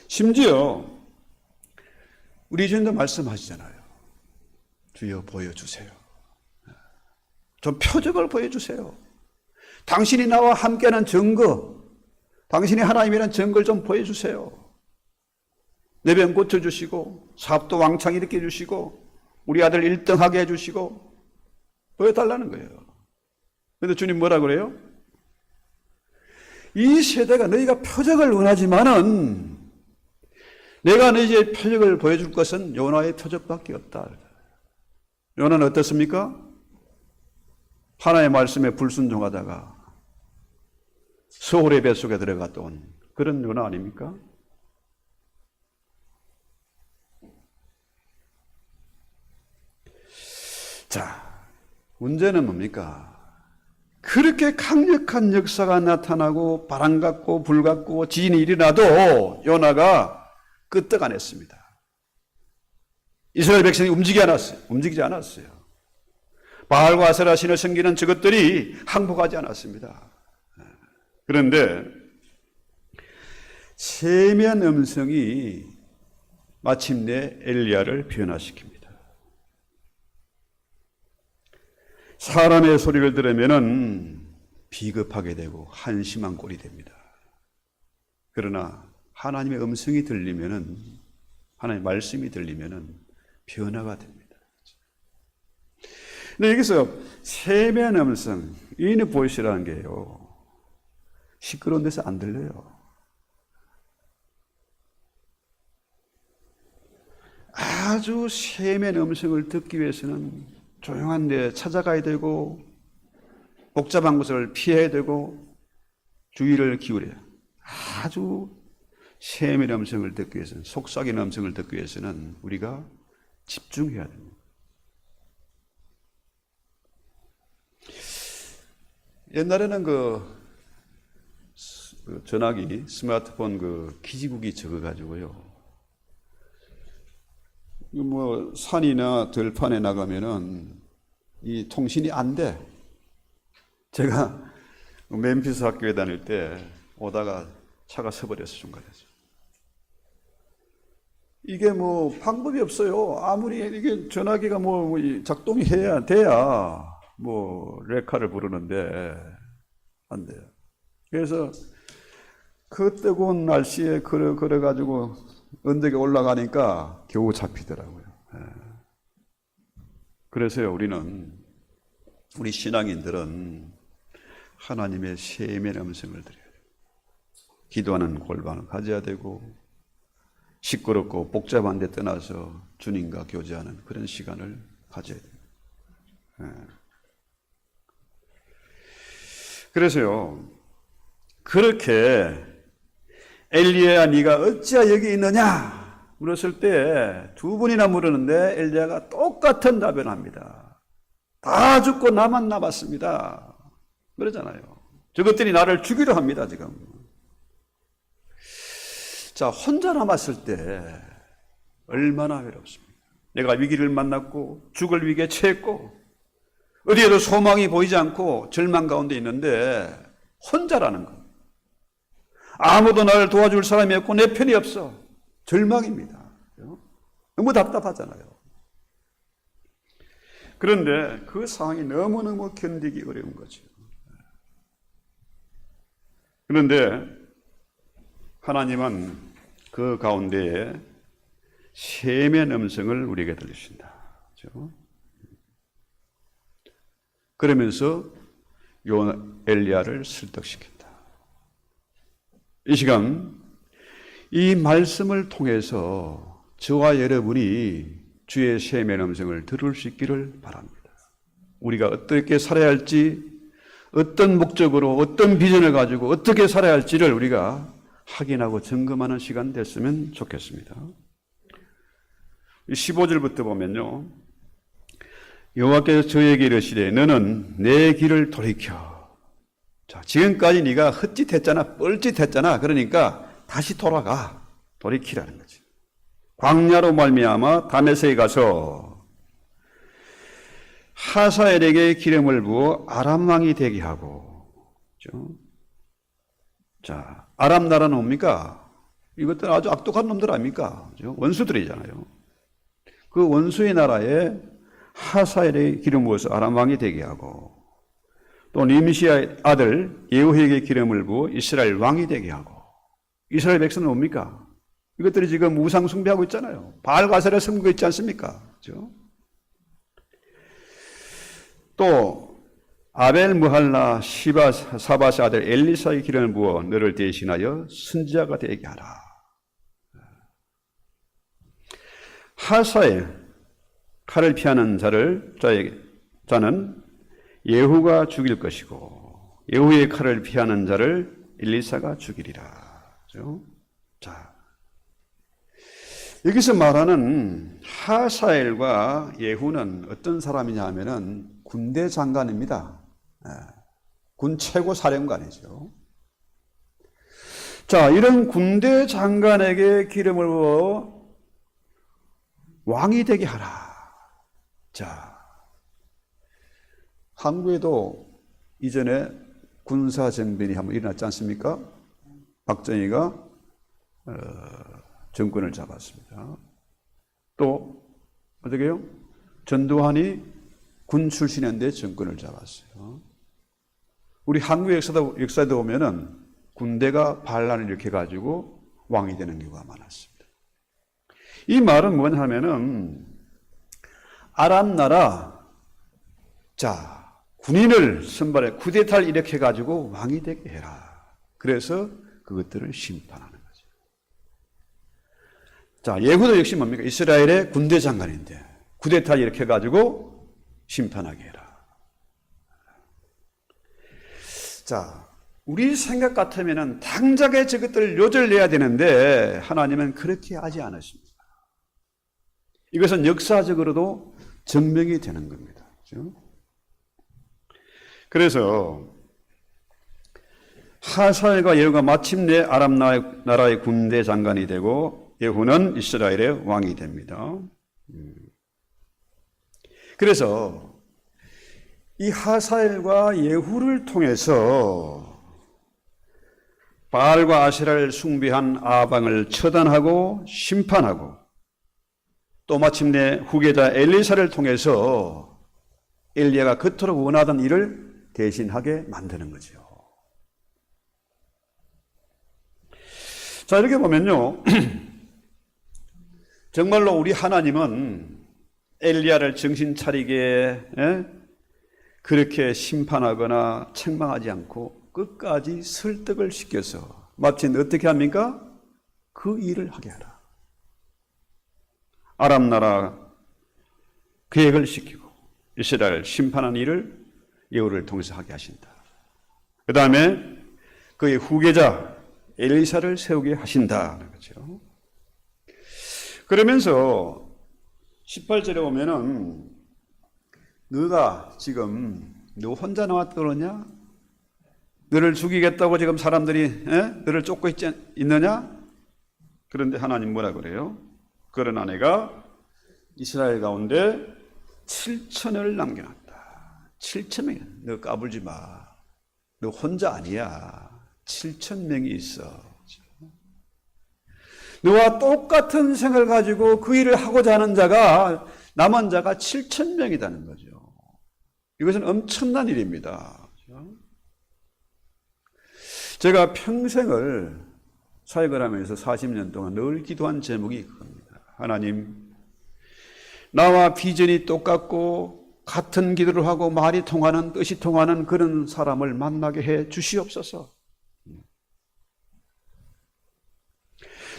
심지어 우리 주님도 말씀하시잖아요. 주여 보여주세요. 좀 표적을 보여주세요. 당신이 나와 함께하는 증거, 당신이 하나님이라는 증거를 좀 보여주세요. 내 병 고쳐주시고 사업도 왕창 일으켜 주시고 우리 아들 1등하게 해주시고 보여달라는 거예요. 그런데 주님 뭐라 그래요? 이 세대가 너희가 표적을 원하지만은 내가 너희에게 표적을 보여줄 것은 요나의 표적밖에 없다. 요나는 어떻습니까? 하나님의 말씀에 불순종하다가 서울의 뱃속에 들어갔던 그런 요나 아닙니까? 자, 문제는 뭡니까? 그렇게 강력한 역사가 나타나고 바람 같고 불 같고 지진이 일어나도 요나가 끄떡 안 했습니다. 이스라엘 백성이 움직이지 않았어요. 바알과 아세라 신을 섬기는 저것들이 항복하지 않았습니다. 그런데 세미한 음성이 마침내 엘리야를 변화시킵니다. 사람의 소리를 들으면 비겁하게 되고 한심한 꼴이 됩니다. 그러나 하나님의 음성이 들리면, 하나님의 말씀이 들리면 변화가 됩니다. 근데 여기서 세미한 음성, 인의 보이스라는 게요, 시끄러운 데서 안 들려요. 아주 세미한 음성을 듣기 위해서는 조용한 데 찾아가야 되고, 복잡한 곳을 피해야 되고, 주의를 기울여야. 아주 세미한 음성을 듣기 위해서는, 속삭이는 음성을 듣기 위해서는 우리가 집중해야 됩니다. 옛날에는 전화기, 스마트폰 기지국이 적어가지고요. 산이나 들판에 나가면은 이 통신이 안 돼. 제가 멤피스 학교에 다닐 때 오다가 차가 서버려서 중간에서. 이게 방법이 없어요. 아무리 이게 전화기가 작동이 돼야 레카를 부르는데 안 돼요. 그래서 그 뜨거운 날씨에 걸어가지고 언덕에 올라가니까 겨우 잡히더라고요. 그래서요, 우리 신앙인들은 하나님의 세미한 음성을 드려야 돼요. 기도하는 골방을 가져야 되고, 시끄럽고 복잡한 데 떠나서 주님과 교제하는 그런 시간을 가져야 돼요. 그래서요, 그렇게 엘리야야 네가 어찌하여 여기 있느냐 물었을 때 두 번이나 물었는데 엘리야가 똑같은 답변을 합니다. 다 죽고 나만 남았습니다. 그러잖아요. 저것들이 나를 죽이려 합니다, 지금. 자, 혼자 남았을 때 얼마나 외롭습니까? 내가 위기를 만났고 죽을 위기에 처했고 어디에도 소망이 보이지 않고 절망 가운데 있는데 혼자라는 것. 아무도 나를 도와줄 사람이 없고 내 편이 없어. 절망입니다. 너무 답답하잖아요. 그런데 그 상황이 너무너무 견디기 어려운 거죠. 그런데 하나님은 그 가운데에 세미한 음성을 우리에게 들리신다. 그렇죠? 그러면서 엘리야를 설득시킨다. 이 시간 이 말씀을 통해서 저와 여러분이 주의 세미한 음성을 들을 수 있기를 바랍니다. 우리가 어떻게 살아야 할지, 어떤 목적으로, 어떤 비전을 가지고 어떻게 살아야 할지를 우리가 확인하고 점검하는 시간 됐으면 좋겠습니다. 15절부터 보면요, 여호와께서 저에게 이르시되 너는 내 길을 돌이켜. 자, 지금까지 네가 헛짓했잖아, 뻘짓했잖아. 그러니까 다시 돌아가. 돌이키라는 거지. 광야로 말미암아 다메섹에 가서 하사엘에게 기름을 부어 아람 왕이 되게 하고. 그렇죠? 자, 아람 나라는 뭡니까? 이것들 아주 악독한 놈들 아닙니까? 그렇죠? 원수들이잖아요. 그 원수의 나라에 하사엘에게 기름 부어서 아람 왕이 되게 하고, 또 nim시의 아들 예후에게 기름을 부어 이스라엘 왕이 되게 하고. 이스라엘 백성은 뭡니까? 이것들이 지금 우상 숭배하고 있잖아요. 바알과 아세라 섬기고 있지 않습니까? 그렇죠? 또 아벨 무할라 사바스 아들 엘리사의 기름을 부어 너를 대신하여 선지자가 되게 하라. 하사엘 칼을 피하는 자는 예후가 죽일 것이고 예후의 칼을 피하는 자를 엘리사가 죽이리라. 그렇죠? 자, 여기서 말하는 하사엘과 예후는 어떤 사람이냐 하면은 군대 장관입니다. 군 최고 사령관이죠. 자, 이런 군대 장관에게 기름을 부어 왕이 되게 하라. 자, 한국에도 이전에 군사정변이 한번 일어났지 않습니까? 박정희가 정권을 잡았습니다. 또 어떻게 해요? 전두환이 군 출신인데 정권을 잡았어요. 우리 한국 역사도 보면은 군대가 반란을 일으켜가지고 왕이 되는 경우가 많았습니다. 이 말은 뭐냐 하면은 아랍 나라 자 군인을 선발해 쿠데타를 일으켜가지고 왕이 되게 해라. 그래서 그것들을 심판하는 거죠. 자 예후도 역시 뭡니까? 이스라엘의 군대 장관인데 쿠데타를 일으켜가지고 심판하게 해라. 자, 우리 생각 같으면은 당장에 저것들을 요절내야 되는데 하나님은 그렇게 하지 않으십니다. 이것은 역사적으로도 증명이 되는 겁니다. 그렇죠? 그래서 하사엘과 예후가 마침내 아람 나라의 군대 장관이 되고 예후는 이스라엘의 왕이 됩니다. 그래서 이 하사엘과 예후를 통해서 바알과 아세라를 숭배한 아방을 처단하고 심판하고 또 마침내 후계자 엘리사를 통해서 엘리야가 그토록 원하던 일을 대신하게 만드는 거죠. 자, 이렇게 보면요. 정말로 우리 하나님은 엘리야를 정신 차리게 그렇게 심판하거나 책망하지 않고 끝까지 설득을 시켜서 마치 어떻게 합니까? 그 일을 하게 하라. 아람 나라 계획을 시키고 이스라엘 심판한 일을 예후를 통해서 하게 하신다. 그 다음에 그의 후계자 엘리사를 세우게 하신다는 거죠. 그러면서 18절에 보면은 너가 지금 너 혼자 나왔다 그러냐? 너를 죽이겠다고 지금 사람들이 너를 쫓고 있느냐? 그런데 하나님 뭐라 그래요? 그런 아내가 이스라엘 가운데 7천을 남겨놨다. 7,000명이야. 너 까불지 마. 너 혼자 아니야. 7,000명이 있어. 너와 똑같은 생각을 가지고 그 일을 하고자 하는 자가 남은 자가 7,000명이라는 거죠. 이것은 엄청난 일입니다. 제가 평생을 사역을 하면서 40년 동안 늘 기도한 제목이 그겁니다. 하나님, 나와 비전이 똑같고 같은 기도를 하고 말이 통하는 뜻이 통하는 그런 사람을 만나게 해 주시옵소서.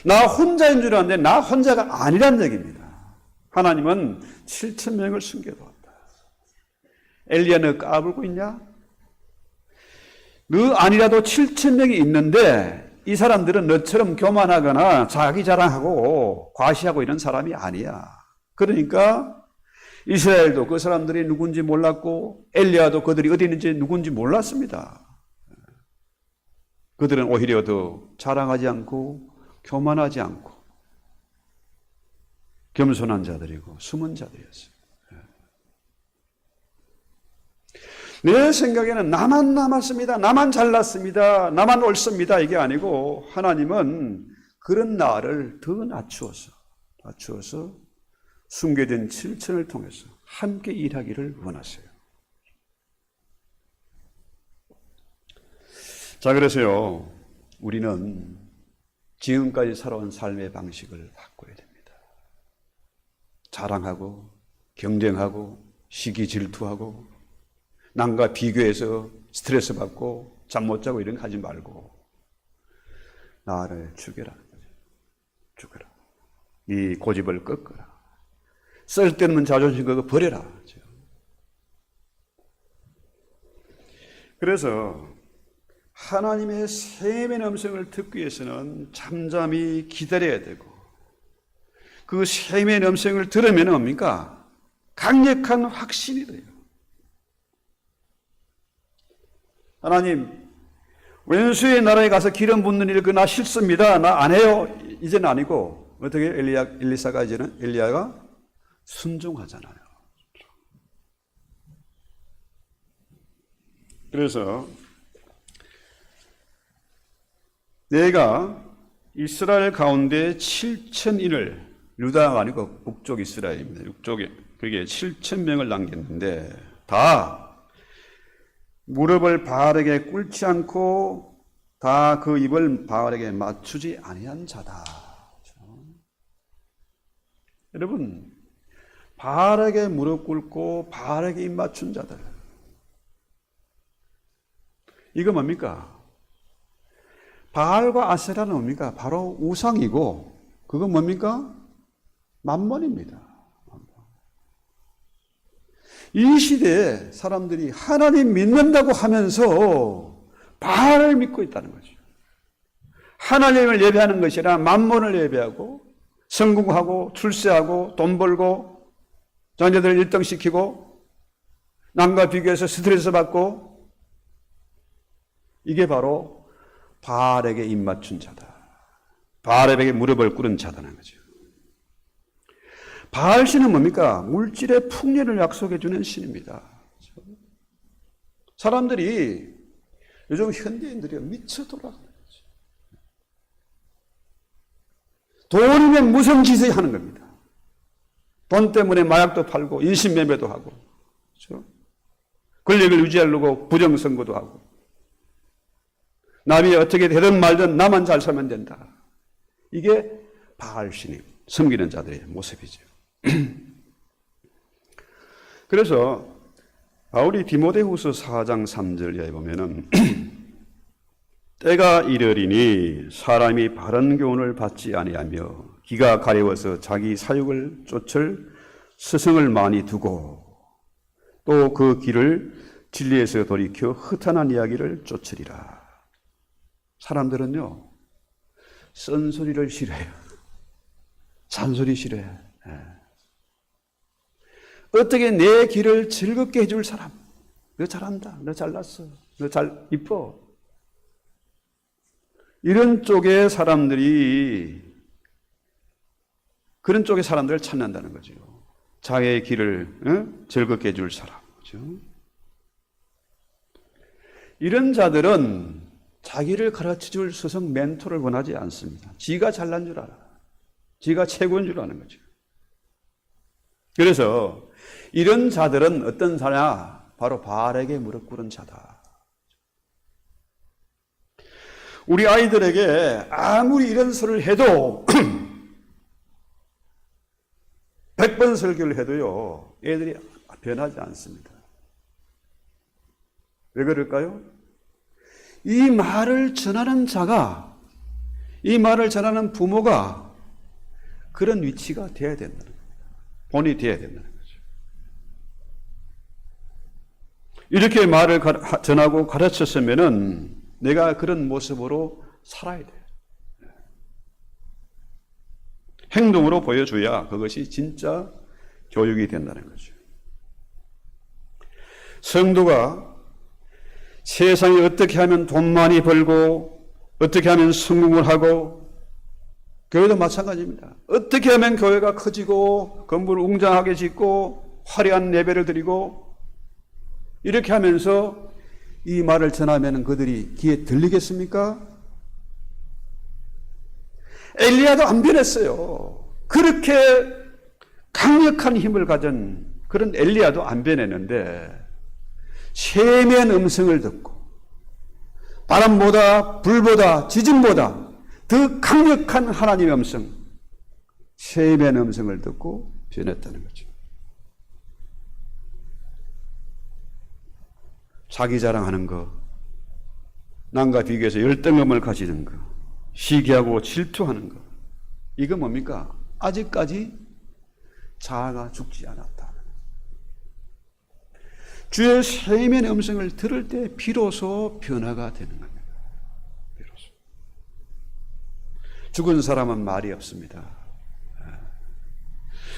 나 혼자인 줄 알았는데 나 혼자가 아니란 얘기입니다. 하나님은 7,000명을 숨겨두었다. 엘리야 너 까불고 있냐? 너 아니라도 7,000명이 있는데 이 사람들은 너처럼 교만하거나 자기 자랑하고 과시하고 이런 사람이 아니야. 그러니까 이스라엘도 그 사람들이 누군지 몰랐고 엘리야도 그들이 어디 있는지 누군지 몰랐습니다. 그들은 오히려 더 자랑하지 않고 교만하지 않고 겸손한 자들이고 숨은 자들이었어요. 내 생각에는 나만 남았습니다. 나만 잘났습니다. 나만 옳습니다. 이게 아니고 하나님은 그런 나를 더 낮추어서 숨겨진 7천을 통해서 함께 일하기를 원하세요. 자, 그래서요, 우리는 지금까지 살아온 삶의 방식을 바꿔야 됩니다. 자랑하고 경쟁하고 시기 질투하고 남과 비교해서 스트레스 받고 잠 못 자고 이런 거 하지 말고 나를 죽여라. 죽여라. 이 고집을 꺾어라. 쓸데없는 자존심 그거 버려라. 그래서 하나님의 셈의 음성을 듣기 위해서는 잠잠히 기다려야 되고 그 셈의 음성을 들으면 뭡니까? 강력한 확신이 돼요. 하나님, 왼수의 나라에 가서 기름 붓는 일 그나 싫습니다. 나 안 해요. 이제는 아니고 어떻게 엘리사가 이제는 엘리야가 순종하잖아요. 그래서 내가 이스라엘 가운데 7,000인을, 유다가 아니고 북쪽 이스라엘입니다. 북쪽에 그게 7,000명을 남겼는데 다 무릎을 바알에게 꿇지 않고 다 그 입을 바알에게 맞추지 아니한 자다. 여러분, 바알에게 무릎 꿇고 바알에게 입 맞춘 자들, 이거 뭡니까? 바알과 아세라는 뭡니까? 바로 우상이고, 그건 뭡니까? 만몬입니다. 이 시대에 사람들이 하나님 믿는다고 하면서 바알을 믿고 있다는 거죠. 하나님을 예배하는 것이 아니라 만몬을 예배하고 성공하고 출세하고 돈 벌고 자녀들을 일등시키고 남과 비교해서 스트레스 받고, 이게 바로 바알에게 입 맞춘 자다. 바알에게 무릎을 꿇은 자다는 거죠. 바알 신은 뭡니까? 물질의 풍요를 약속해 주는 신입니다. 사람들이, 요즘 현대인들이 미쳐 돌아가는 거죠. 돈이면 무슨 짓을 하는 겁니다. 돈 때문에 마약도 팔고 인신매매도 하고, 그렇죠? 권력을 유지하려고 부정선거도 하고, 남이 어떻게 되든 말든 나만 잘 살면 된다. 이게 바알 신임, 섬기는 자들의 모습이죠. 그래서 바울이 디모데후서 4장 3절에 보면은 때가 이르리니 사람이 바른 교훈을 받지 아니하며 기가 가려워서 자기 사욕을 쫓을 스승을 많이 두고 또 그 길을 진리에서 돌이켜 허탄한 이야기를 쫓으리라. 사람들은요, 쓴소리를 싫어해요. 잔소리 싫어해요. 어떻게 내 길을 즐겁게 해줄 사람, 너 잘한다, 너 잘났어, 너 잘 이뻐, 이런 쪽의 사람들이, 그런 쪽의 사람들을 찾는다는 거죠. 자기의 길을 즐겁게 해줄 사람, 그렇죠? 이런 자들은 자기를 가르쳐줄 스승 멘토를 원하지 않습니다. 지가 잘난 줄 알아. 지가 최고인 줄 아는 거죠. 그래서 이런 자들은 어떤 자냐? 바로 바알에게 무릎 꿇은 자다. 우리 아이들에게 아무리 이런 소리를 해도 100번 설교를 해도요, 애들이 변하지 않습니다. 왜 그럴까요? 이 말을 전하는 자가, 이 말을 전하는 부모가 그런 위치가 되어야 된다는 겁니다. 본이 되어야 된다는 거죠. 이렇게 말을 전하고 가르쳤으면은 내가 그런 모습으로 살아야 돼요. 행동으로 보여줘야 그것이 진짜 교육이 된다는 거죠. 성도가 세상에 어떻게 하면 돈 많이 벌고 어떻게 하면 성공을 하고, 교회도 마찬가지입니다. 어떻게 하면 교회가 커지고 건물을 웅장하게 짓고 화려한 예배를 드리고, 이렇게 하면서 이 말을 전하면 그들이 귀에 들리겠습니까? 엘리야도 안 변했어요. 그렇게 강력한 힘을 가진 그런 엘리야도 안 변했는데, 세미한 음성을 듣고 바람보다 불보다 지진보다 더 강력한 하나님의 음성, 세미한 음성을 듣고 변했다는 거죠. 자기 자랑하는 거, 남과 비교해서 열등감을 가지는 거, 시기하고 질투하는 거, 이거 뭡니까? 아직까지 자아가 죽지 않았다. 주의 세미한 음성을 들을 때 비로소 변화가 되는 겁니다. 비로소. 죽은 사람은 말이 없습니다.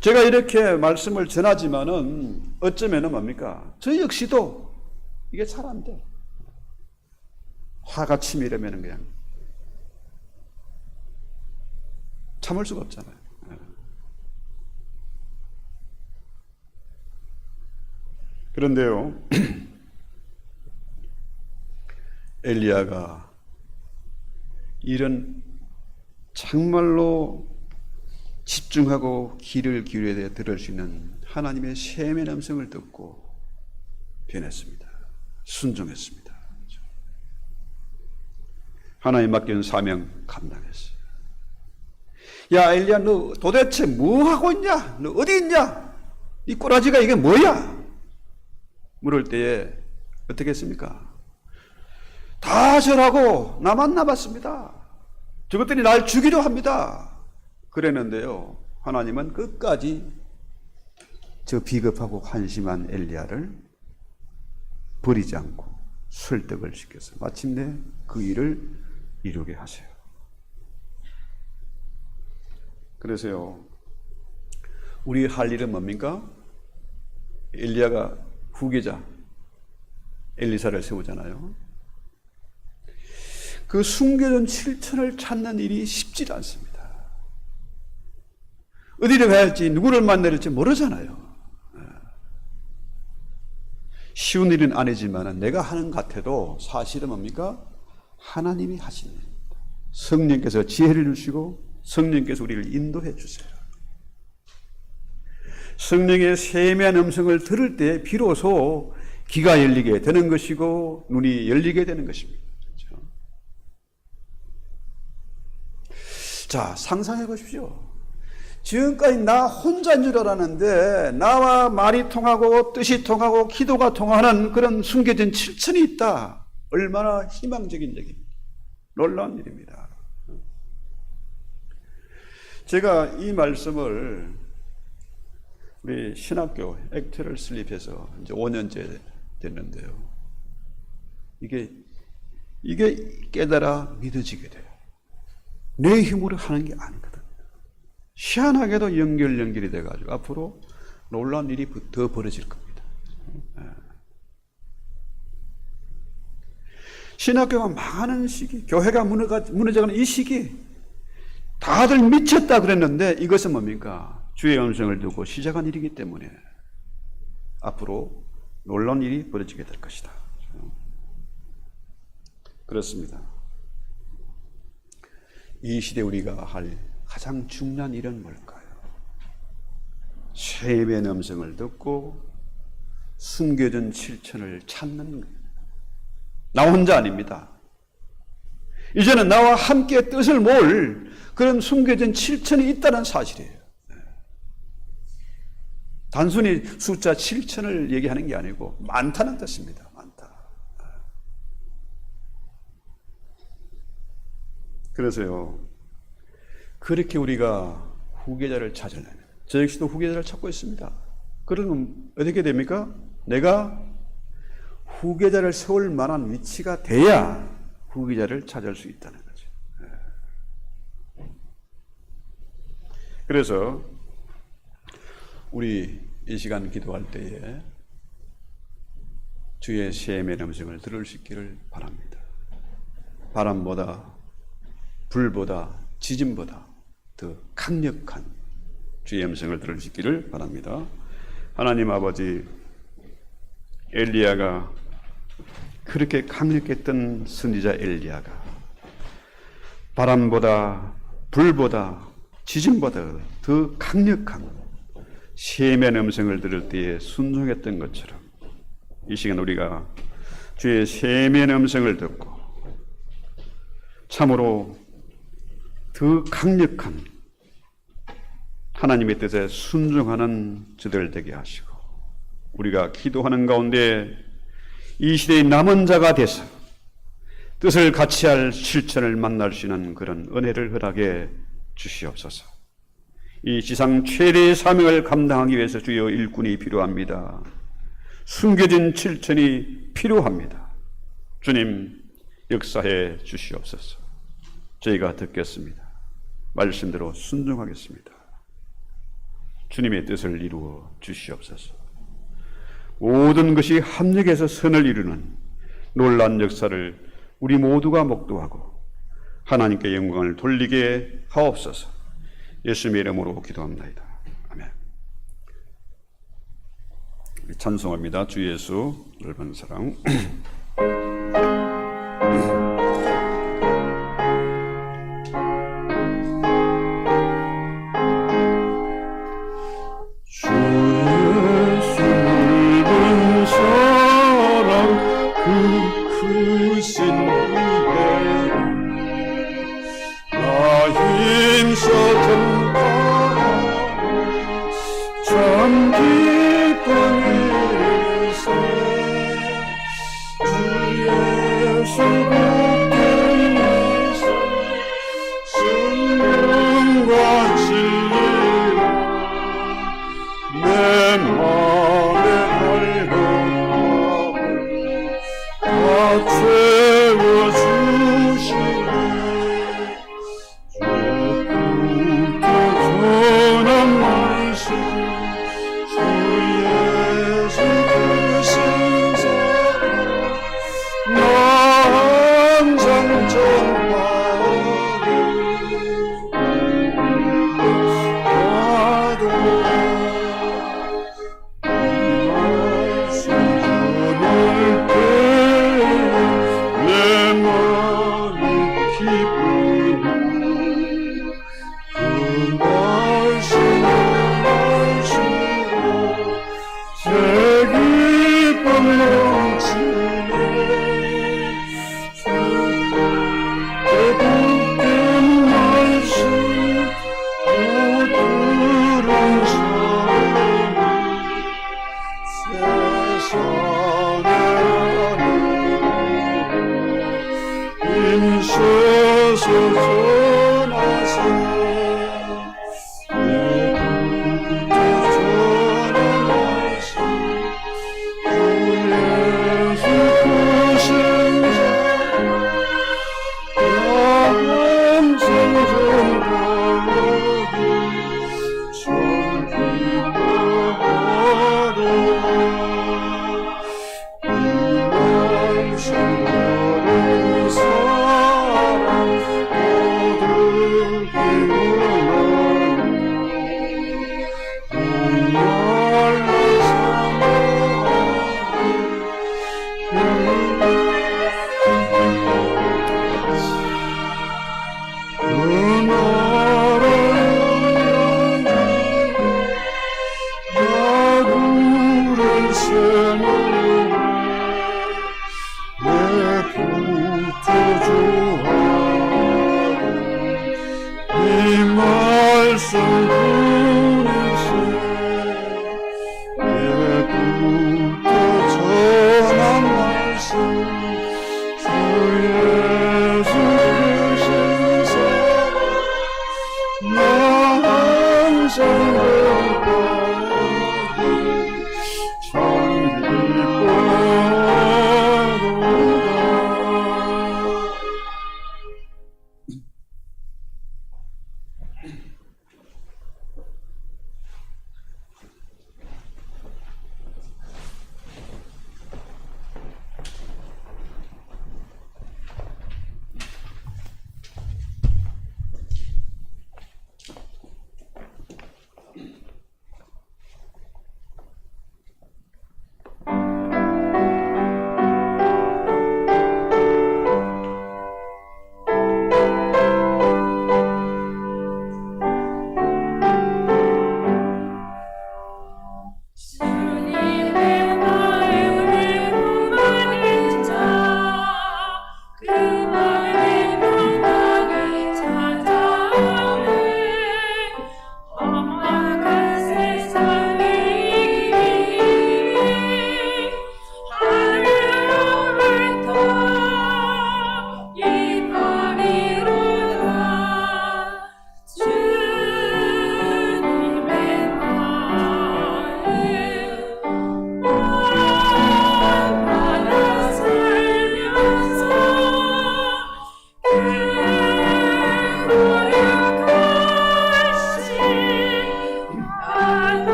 제가 이렇게 말씀을 전하지만은 어쩌면은 뭡니까? 저 역시도 이게 잘 안 돼. 화가 치밀으면은 그냥 참을 수가 없잖아요. 그런데요, 엘리야가 이런 정말로 집중하고 귀를 기울여야 들을 수 있는 하나님의 셈의 음성을 듣고 변했습니다. 순종했습니다. 하나님 맡긴 사명 감당했어요. 야 엘리야, 너 도대체 뭐 하고 있냐? 너 어디 있냐? 이 꼬라지가 이게 뭐야? 물을 때에 어떻게 했습니까? 다 절하고 나만 남았습니다. 저것들이 날 죽이려 합니다. 그랬는데요, 하나님은 끝까지 저 비겁하고 한심한 엘리야를 버리지 않고 설득을 시켜서 마침내 그 일을 이루게 하세요. 그래서요, 우리 할 일은 뭡니까? 엘리야가 후계자 엘리사를 세우잖아요. 그 숨겨진 7천을 찾는 일이 쉽지 않습니다. 어디를 가야 할지, 누구를 만나야 할지 모르잖아요. 쉬운 일은 아니지만 내가 하는 것 같아도 사실은 뭡니까? 하나님이 하시는 일입니다. 성령께서 지혜를 주시고 성령께서 우리를 인도해 주세요. 성령의 세미한 음성을 들을 때 비로소 귀가 열리게 되는 것이고 눈이 열리게 되는 것입니다. 그렇죠? 자, 상상해 보십시오. 지금까지 나 혼자인 줄 알았는데 나와 말이 통하고 뜻이 통하고 기도가 통하는 그런 숨겨진 7천이 있다. 얼마나 희망적인 얘기입니다. 놀라운 일입니다. 제가 이 말씀을 우리 신학교 액트를 설립해서 이제 5년째 됐는데요. 이게 깨달아 믿어지게 돼요. 내 힘으로 하는 게 아니거든요. 희한하게도 연결이 돼가지고 앞으로 놀라운 일이 더 벌어질 겁니다. 신학교가 망하는 시기, 교회가 무너져가는 이 시기, 다들 미쳤다 그랬는데 이것은 뭡니까? 주의 음성을 듣고 시작한 일이기 때문에 앞으로 놀라운 일이 벌어지게 될 것이다. 그렇습니다. 이 시대 우리가 할 가장 중요한 일은 뭘까요? 셈의 음성을 듣고 숨겨진 7천을 찾는 것. 나 혼자 아닙니다. 이제는 나와 함께 뜻을 모을 그런 숨겨진 7천이 있다는 사실이에요. 단순히 숫자 7천을 얘기하는 게 아니고 많다는 뜻입니다. 많다. 그래서요, 그렇게 우리가 후계자를 찾으려면, 저 역시도 후계자를 찾고 있습니다. 그러면 어떻게 됩니까? 내가 후계자를 세울 만한 위치가 돼야 후계자를 찾을 수 있다는 거죠. 그래서 우리 이 시간 기도할 때에 주의 셈의 음성을 들을 수 있기를 바랍니다. 바람보다, 불보다, 지진보다 더 강력한 주의 음성을 들을 수 있기를 바랍니다. 하나님 아버지, 엘리야가 그렇게 강력했던 선지자 엘리야가 바람보다, 불보다, 지진보다 더 강력한 셈의 음성을 들을 때에 순종했던 것처럼 이 시간 우리가 주의 셈의 음성을 듣고 참으로 더 강력한 하나님의 뜻에 순종하는 저들 되게 하시고 우리가 기도하는 가운데 이 시대의 남은 자가 돼서 뜻을 같이 할 실천을 만날 수 있는 그런 은혜를 허락해 주시옵소서. 이 지상 최대의 사명을 감당하기 위해서 주여 일꾼이 필요합니다. 숨겨진 7천이 필요합니다. 주님 역사해 주시옵소서. 저희가 듣겠습니다. 말씀대로 순종하겠습니다. 주님의 뜻을 이루어 주시옵소서. 모든 것이 합력해서 선을 이루는 놀라운 역사를 우리 모두가 목도하고 하나님께 영광을 돌리게 하옵소서. 예수님의 이름으로 기도합니다. 아멘. 찬송합니다. 주 예수 넓은 사랑.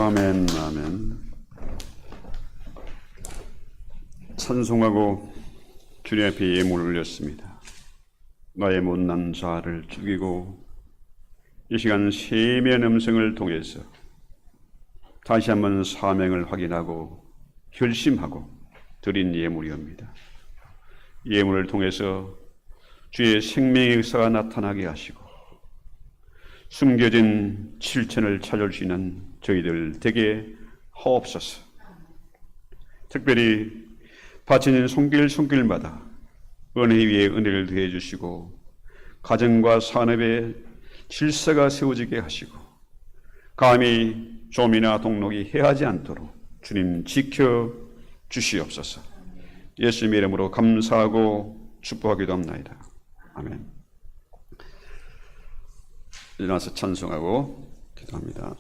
아멘, 아멘. 찬송하고 주님 앞에 예물을 올렸습니다. 나의 못난 자아를 죽이고 이 시간 세미한 음성을 통해서 다시 한번 사명을 확인하고 결심하고 드린 예물이옵니다. 예물을 통해서 주의 생명의 역사가 나타나게 하시고 숨겨진 실천을 찾을 수 있는 저희들 되게 하옵소서. 특별히 바치는 손길마다 은혜 위에 은혜를 더해 주시고 가정과 산업에 질서가 세워지게 하시고 감히 좀이나 동록이 해하지 않도록 주님 지켜 주시옵소서. 예수님의 이름으로 감사하고 축복하기도 합나이다. 아멘. 일어나서 찬송하고 기도합니다.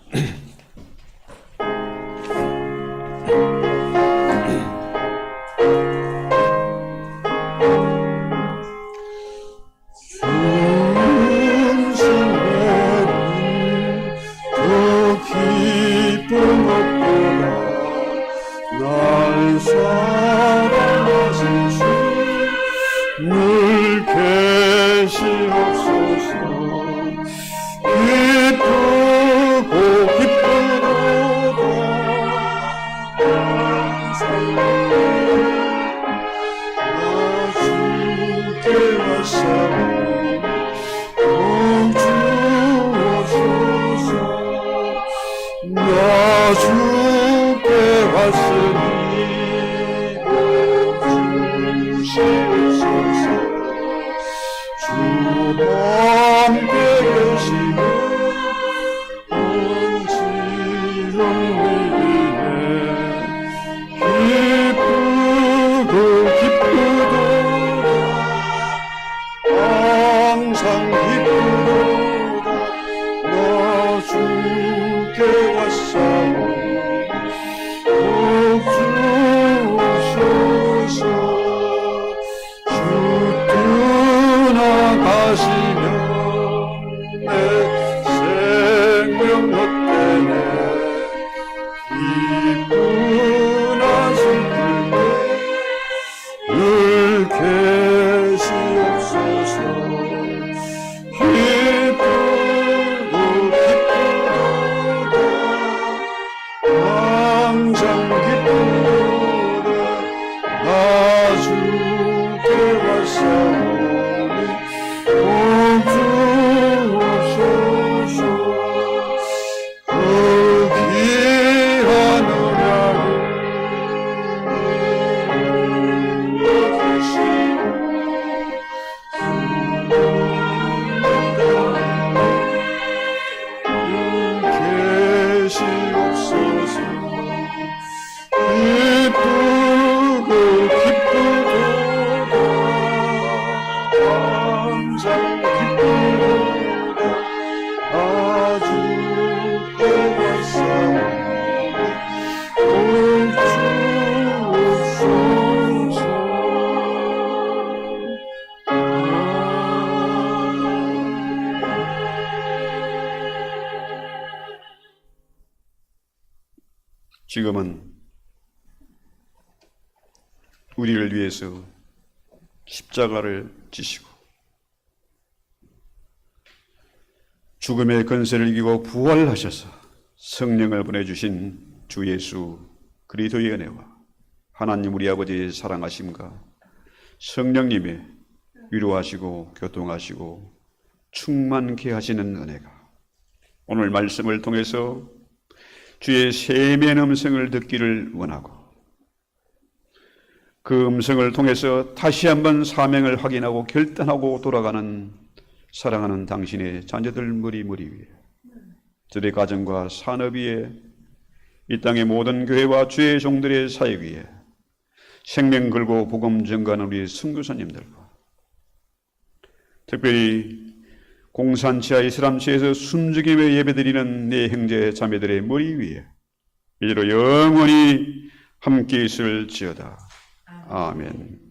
나 주께 왔으니 주시옵소서. 주 함께 계시면 지롱 위에 기쁘고 기쁘도다. 항상 기쁘도다. 나 주께 왔사오니 복 주옵소서. 주 떠나가시면 내 생명 헛되네. 기쁜 안식일 늘 계시옵소서. 기쁘고 기쁘도다. 항상 기쁘도다. 나 주께 왔사오니 복 주옵소서. 그 귀한 언약을 얻으시고 계시옵소서. 기쁘고 기쁘도다. 항상 기쁘도다. 아주 깨웠사오니 복 주옵소서. 지금은 우리를 위해서 십자가를 지시고 죽음의 권세를 이기고 부활하셔서 성령을 보내주신 주 예수 그리스도의 은혜와 하나님 우리 아버지의 사랑하심과 성령님의 위로하시고 교통하시고 충만케 하시는 은혜가 오늘 말씀을 통해서 주의 세미한 음성을 듣기를 원하고 그 음성을 통해서 다시 한번 사명을 확인하고 결단하고 돌아가는 사랑하는 당신의 자녀들 머리 위에 저의 가정과 산업 위에 이 땅의 모든 교회와 주의 종들의 사역 위에 생명 걸고 복음 전가하는 우리 선교사님들과 특별히 공산치하 이슬람치에서 숨죽이며 예배드리는 내 형제 자매들의 머리 위에 이제로 영원히 함께 있을지어다. 아멘.